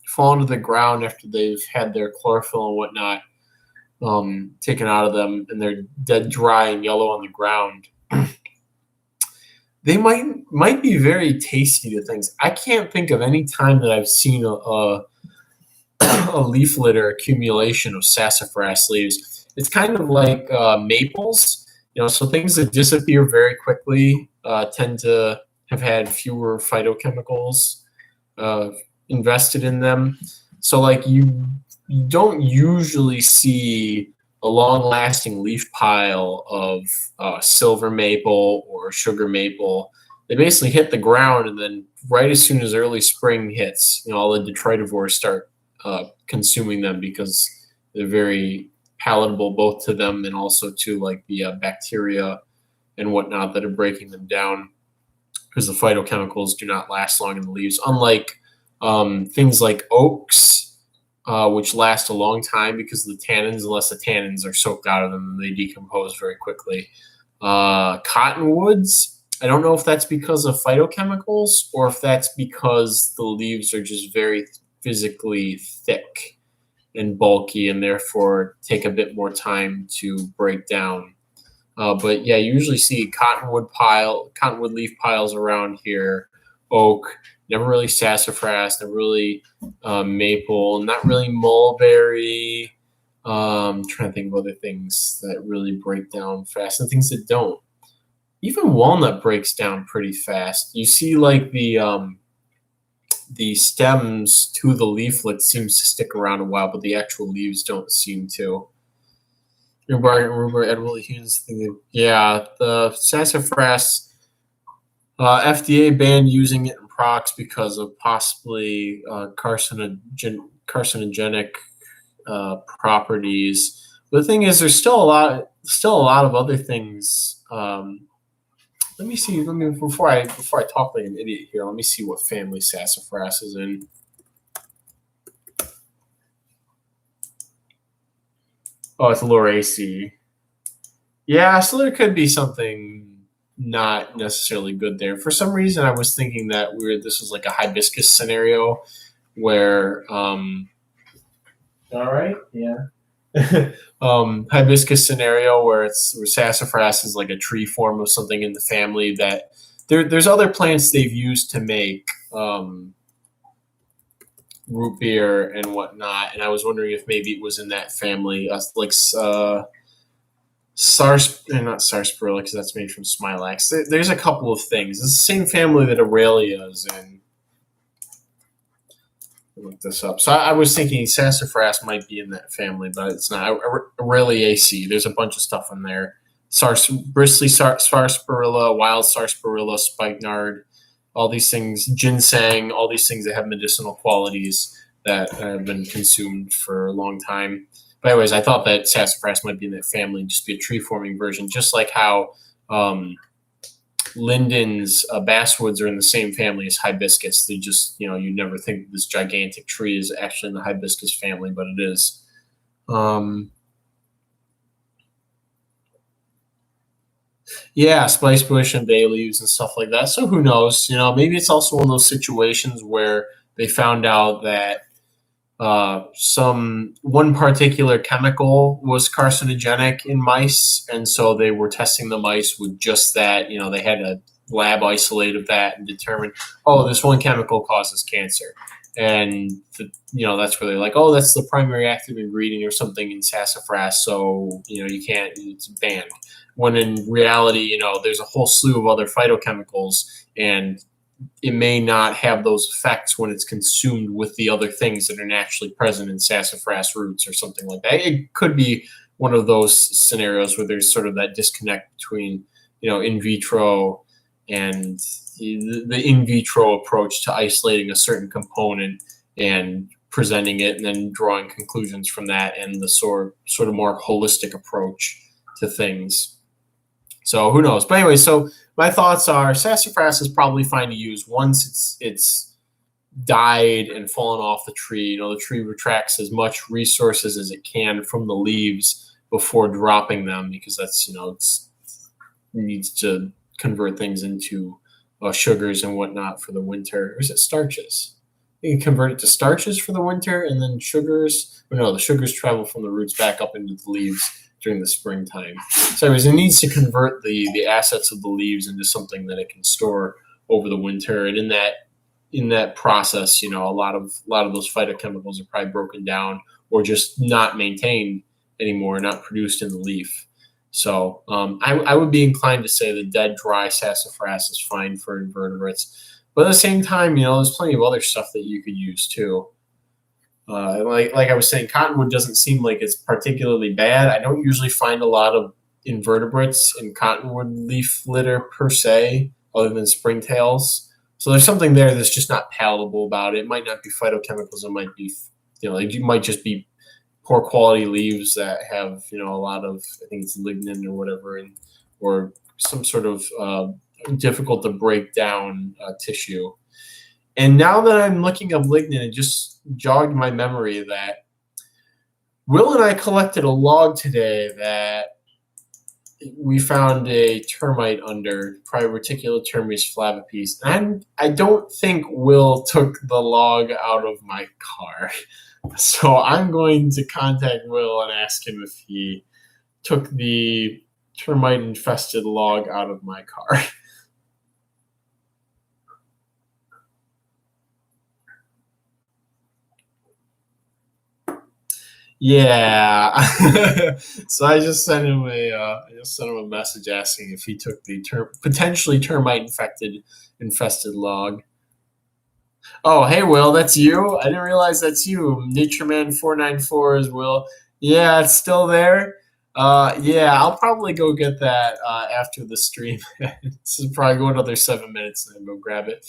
fallen to the ground after they've had their chlorophyll and whatnot taken out of them, and they're dead dry and yellow on the ground. They might be very tasty to things. I can't think of any time that I've seen a leaf litter accumulation of sassafras leaves. It's kind of like maples, so things that disappear very quickly tend to have had fewer phytochemicals invested in them. So like you don't usually see a long-lasting leaf pile of silver maple or sugar maple. They basically hit the ground, and then right as soon as early spring hits, all the detritivores start consuming them because they're very palatable both to them and also to like the bacteria and whatnot that are breaking them down, because the phytochemicals do not last long in the leaves, unlike things like oaks, which last a long time because of the tannins. Unless the tannins are soaked out of them, they decompose very quickly. Cottonwoods, I don't know if that's because of phytochemicals or if that's because the leaves are just very physically thick and bulky, and therefore take a bit more time to break down. But yeah, you usually see cottonwood leaf piles around here, oak, never really sassafras, never really maple, not really mulberry. Trying to think of other things that really break down fast and things that don't. Even walnut breaks down pretty fast. You see, like the stems to the leaflet seems to stick around a while, but the actual leaves don't seem to. Remember Edward Hughes thinking, yeah, the sassafras, FDA banned using it in products because of possibly carcinogenic properties. But the thing is, there's still a lot of other things. Let me see. Before I talk like an idiot here, let me see what family sassafras is in. Oh, it's Lauraceae. Yeah, so there could be something not necessarily good there. For some reason, I was thinking that this was like a hibiscus scenario where, all right, yeah, hibiscus scenario where sassafras is like a tree form of something in the family that there's other plants they've used to make root beer and whatnot, and I was wondering if maybe it was in that family, like not sarsaparilla because that's made from smilax. There's a couple of things. It's the same family that Aurelia is in. Look this up. So I was thinking sassafras might be in that family, but it's not. Aureliaceae. There's a bunch of stuff in there. Bristly sarsaparilla, wild sarsaparilla, spikenard, all these things, ginseng, all these things that have medicinal qualities that have been consumed for a long time. But anyways, I thought that sassafras might be in that family, just be a tree-forming version, just like how lindens, basswoods are in the same family as hibiscus. They just, you never think this gigantic tree is actually in the hibiscus family, but it is. Yeah, spice bush and bay leaves and stuff like that. So who knows? Maybe it's also one of those situations where they found out that one particular chemical was carcinogenic in mice, and so they were testing the mice with just that. They had a lab isolate of that and determined, oh, this one chemical causes cancer, and that's where they're like, oh, that's the primary active ingredient or something in sassafras, so you can't, it's banned. When in reality, there's a whole slew of other phytochemicals, and it may not have those effects when it's consumed with the other things that are naturally present in sassafras roots or something like that. It could be one of those scenarios where there's sort of that disconnect between, in vitro and the in vitro approach to isolating a certain component and presenting it and then drawing conclusions from that, and the sort of more holistic approach to things. So who knows? But anyway, so my thoughts are sassafras is probably fine to use once it's died and fallen off the tree. The tree retracts as much resources as it can from the leaves before dropping them, because that's, it needs to convert things into sugars and whatnot for the winter. Or is it starches? You can convert it to starches for the winter and then sugars. Or no, the sugars travel from the roots back up into the leaves during the springtime. So anyways, it needs to convert the assets of the leaves into something that it can store over the winter. And in that process, a lot of those phytochemicals are probably broken down or just not maintained anymore, not produced in the leaf. So I would be inclined to say the dead, dry sassafras is fine for invertebrates. But at the same time, there's plenty of other stuff that you could use too. Like I was saying, cottonwood doesn't seem like it's particularly bad. I don't usually find a lot of invertebrates in cottonwood leaf litter per se, other than springtails. So there's something there that's just not palatable about it. It might not be phytochemicals. It might be, it might just be poor quality leaves that have, a lot of, I think it's lignin or whatever, or some sort of difficult to break down tissue. And now that I'm looking up lignin, it just jogged my memory that Will and I collected a log today that we found a termite under probably Reticulotermes flavipes, and I don't think Will took the log out of my car. So I'm going to contact Will and ask him if he took the termite infested log out of my car. Yeah. So I just sent him a message asking if he took the potentially termite infested log. Oh, hey Will, that's you? I didn't realize that's you. Natureman494 is Will. Yeah, it's still there. Yeah, I'll probably go get that after the stream. This is probably go another 7 minutes and then go grab it.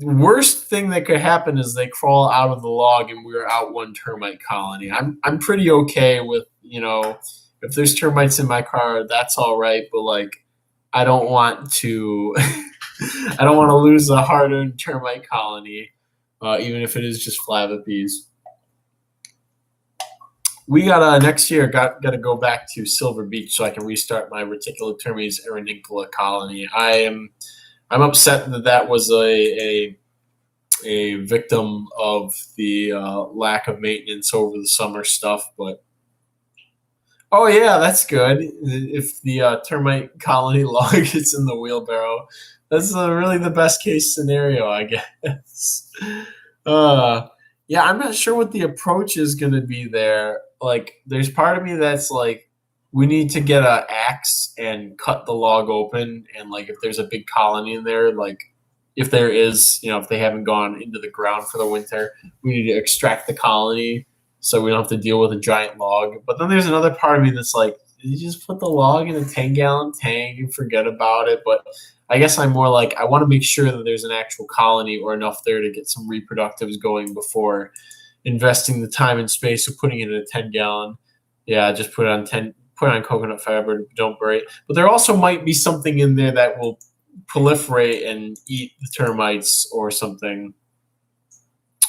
Worst thing that could happen is they crawl out of the log and we're out one termite colony. I'm pretty okay with, if there's termites in my car, that's all right, but like I don't want to I don't want to lose a hard-earned termite colony, even if it is just flavipes. We got next year got to go back to Silver Beach so I can restart my Reticulotermes erinancula colony. I'm upset that was a victim of the lack of maintenance over the summer stuff, but oh yeah, that's good. If the termite colony log gets in the wheelbarrow, that's really the best case scenario, I guess. Yeah, I'm not sure what the approach is going to be there. Like, there's part of me that's like, we need to get an axe and cut the log open, and like, if there's a big colony in there, like, if there is, if they haven't gone into the ground for the winter, we need to extract the colony so we don't have to deal with a giant log. But then there's another part of me that's like, you just put the log in a 10-gallon tank and forget about it. But I guess I'm more like, I want to make sure that there's an actual colony or enough there to get some reproductives going before investing the time and space of putting it in a 10-gallon. Yeah, just put on coconut fiber, don't bury it. But there also might be something in there that will proliferate and eat the termites or something.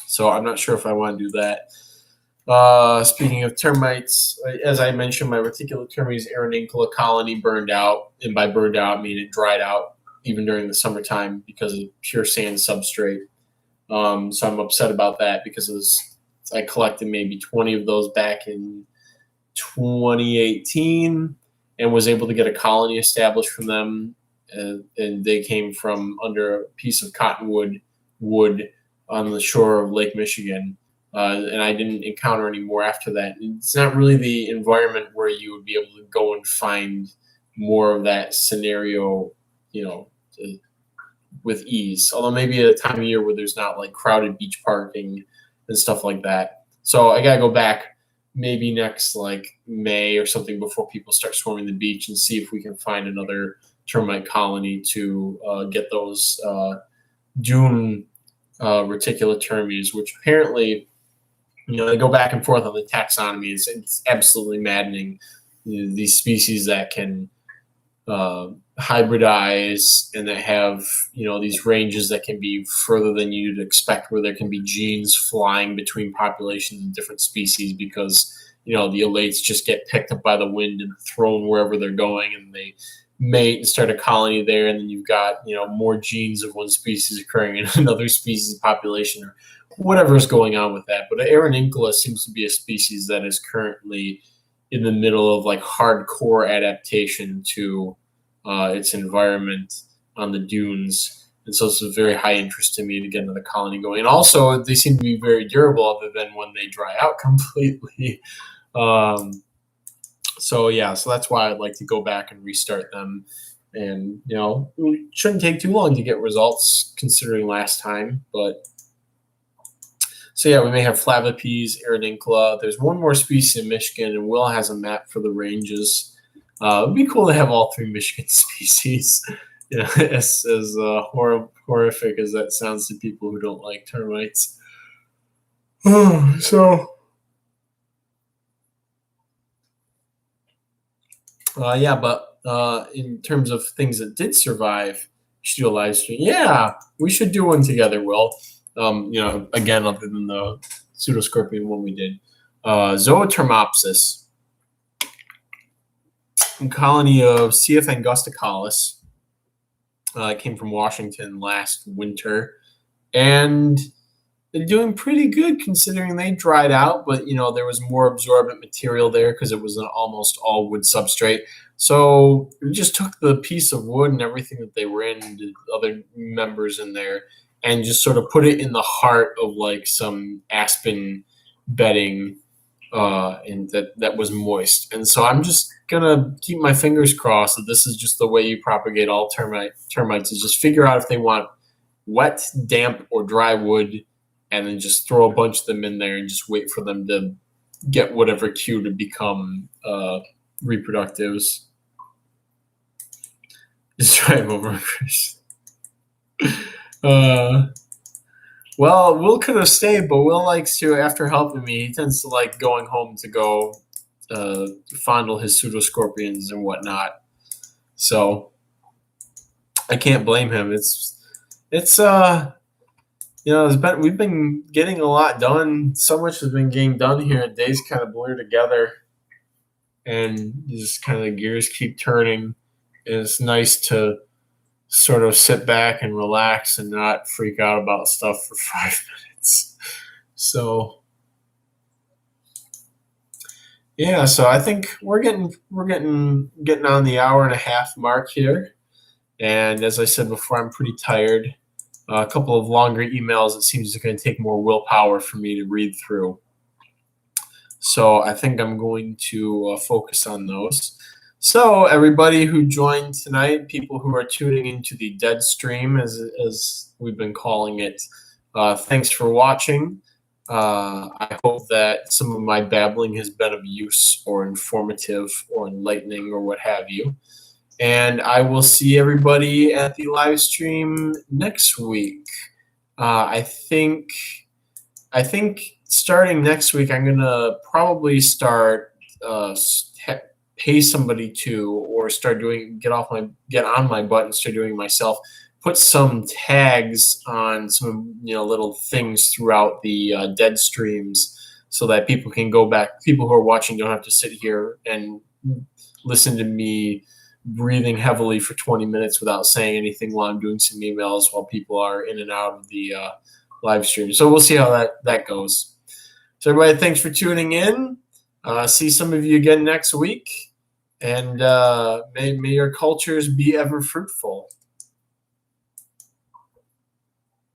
So I'm not sure if I want to do that. Speaking of termites, as I mentioned, my Reticulotermes erinancula colony burned out, and by burned out I mean it dried out even during the summertime because of pure sand substrate. So I'm upset about that because I collected maybe 20 of those back in 2018 and was able to get a colony established from them. And they came from under a piece of cottonwood wood on the shore of Lake Michigan. And I didn't encounter any more after that. It's not really the environment where you would be able to go and find more of that scenario, with ease. Although maybe at a time of year where there's not like crowded beach parking and stuff like that. So I gotta go back maybe next like May or something before people start swarming the beach and see if we can find another termite colony to get those dune Reticulotermes, which apparently, they go back and forth on the taxonomy. It's absolutely maddening. These species that can hybridize and that have, these ranges that can be further than you'd expect, where there can be genes flying between populations of different species because, the elates just get picked up by the wind and thrown wherever they're going, and they mate and start a colony there, and then you've got, more genes of one species occurring in another species population or whatever is going on with that. But erinancula seems to be a species that is currently in the middle of like hardcore adaptation to its environment on the dunes. And so it's a very high interest to me to get another colony going. And also, they seem to be very durable other than when they dry out completely. So that's why I'd like to go back and restart them. And, it shouldn't take too long to get results considering last time. But so we may have flavipes, erinancula. There's one more species in Michigan, and Will has a map for the ranges. It'd be cool to have all three Michigan species. As horrific as that sounds to people who don't like termites. But in terms of things that did survive, we should do a live stream. Yeah, we should do one together, Will. Again, other than the pseudoscorpion one we did. Zootermopsis. colony of C.F. angusticalis. Came from Washington last winter, and they're doing pretty good considering they dried out, but there was more absorbent material there because it was an almost all wood substrate. So we just took the piece of wood and everything that they were in, the other members in there, and just sort of put it in the heart of like some aspen bedding, and that was moist. And so I'm just gonna keep my fingers crossed that this is just the way you propagate all termites is just figure out if they want wet, damp, or dry wood, and then just throw a bunch of them in there and just wait for them to get whatever cue to become reproductives. Just drive over, Chris. Well, Will could have stayed, but Will likes to, after helping me, he tends to like going home to go fondle his pseudoscorpions and whatnot. So I can't blame him. We've been getting a lot done. So much has been getting done here. Days kind of blur together, and just kind of the gears keep turning. And it's nice to sort of sit back and relax and not freak out about stuff for 5 minutes. So yeah, so I think we're getting on the hour and a half mark here. And as I said before, I'm pretty tired. A couple of longer emails, it seems it's going to take more willpower for me to read through. So I think I'm going to focus on those. So everybody who joined tonight, people who are tuning into the dead stream, as we've been calling it, thanks for watching. I hope that some of my babbling has been of use or informative or enlightening or what have you. And I will see everybody at the live stream next week. I think starting next week, I'm gonna probably start pay somebody to, or start get on my butt and start doing it myself. Put some tags on some little things throughout the dead streams so that people can go back. People who are watching don't have to sit here and listen to me breathing heavily for 20 minutes without saying anything while I'm doing some emails while people are in and out of the live stream. So we'll see how that goes. So everybody, thanks for tuning in. See some of you again next week. And may your cultures be ever fruitful.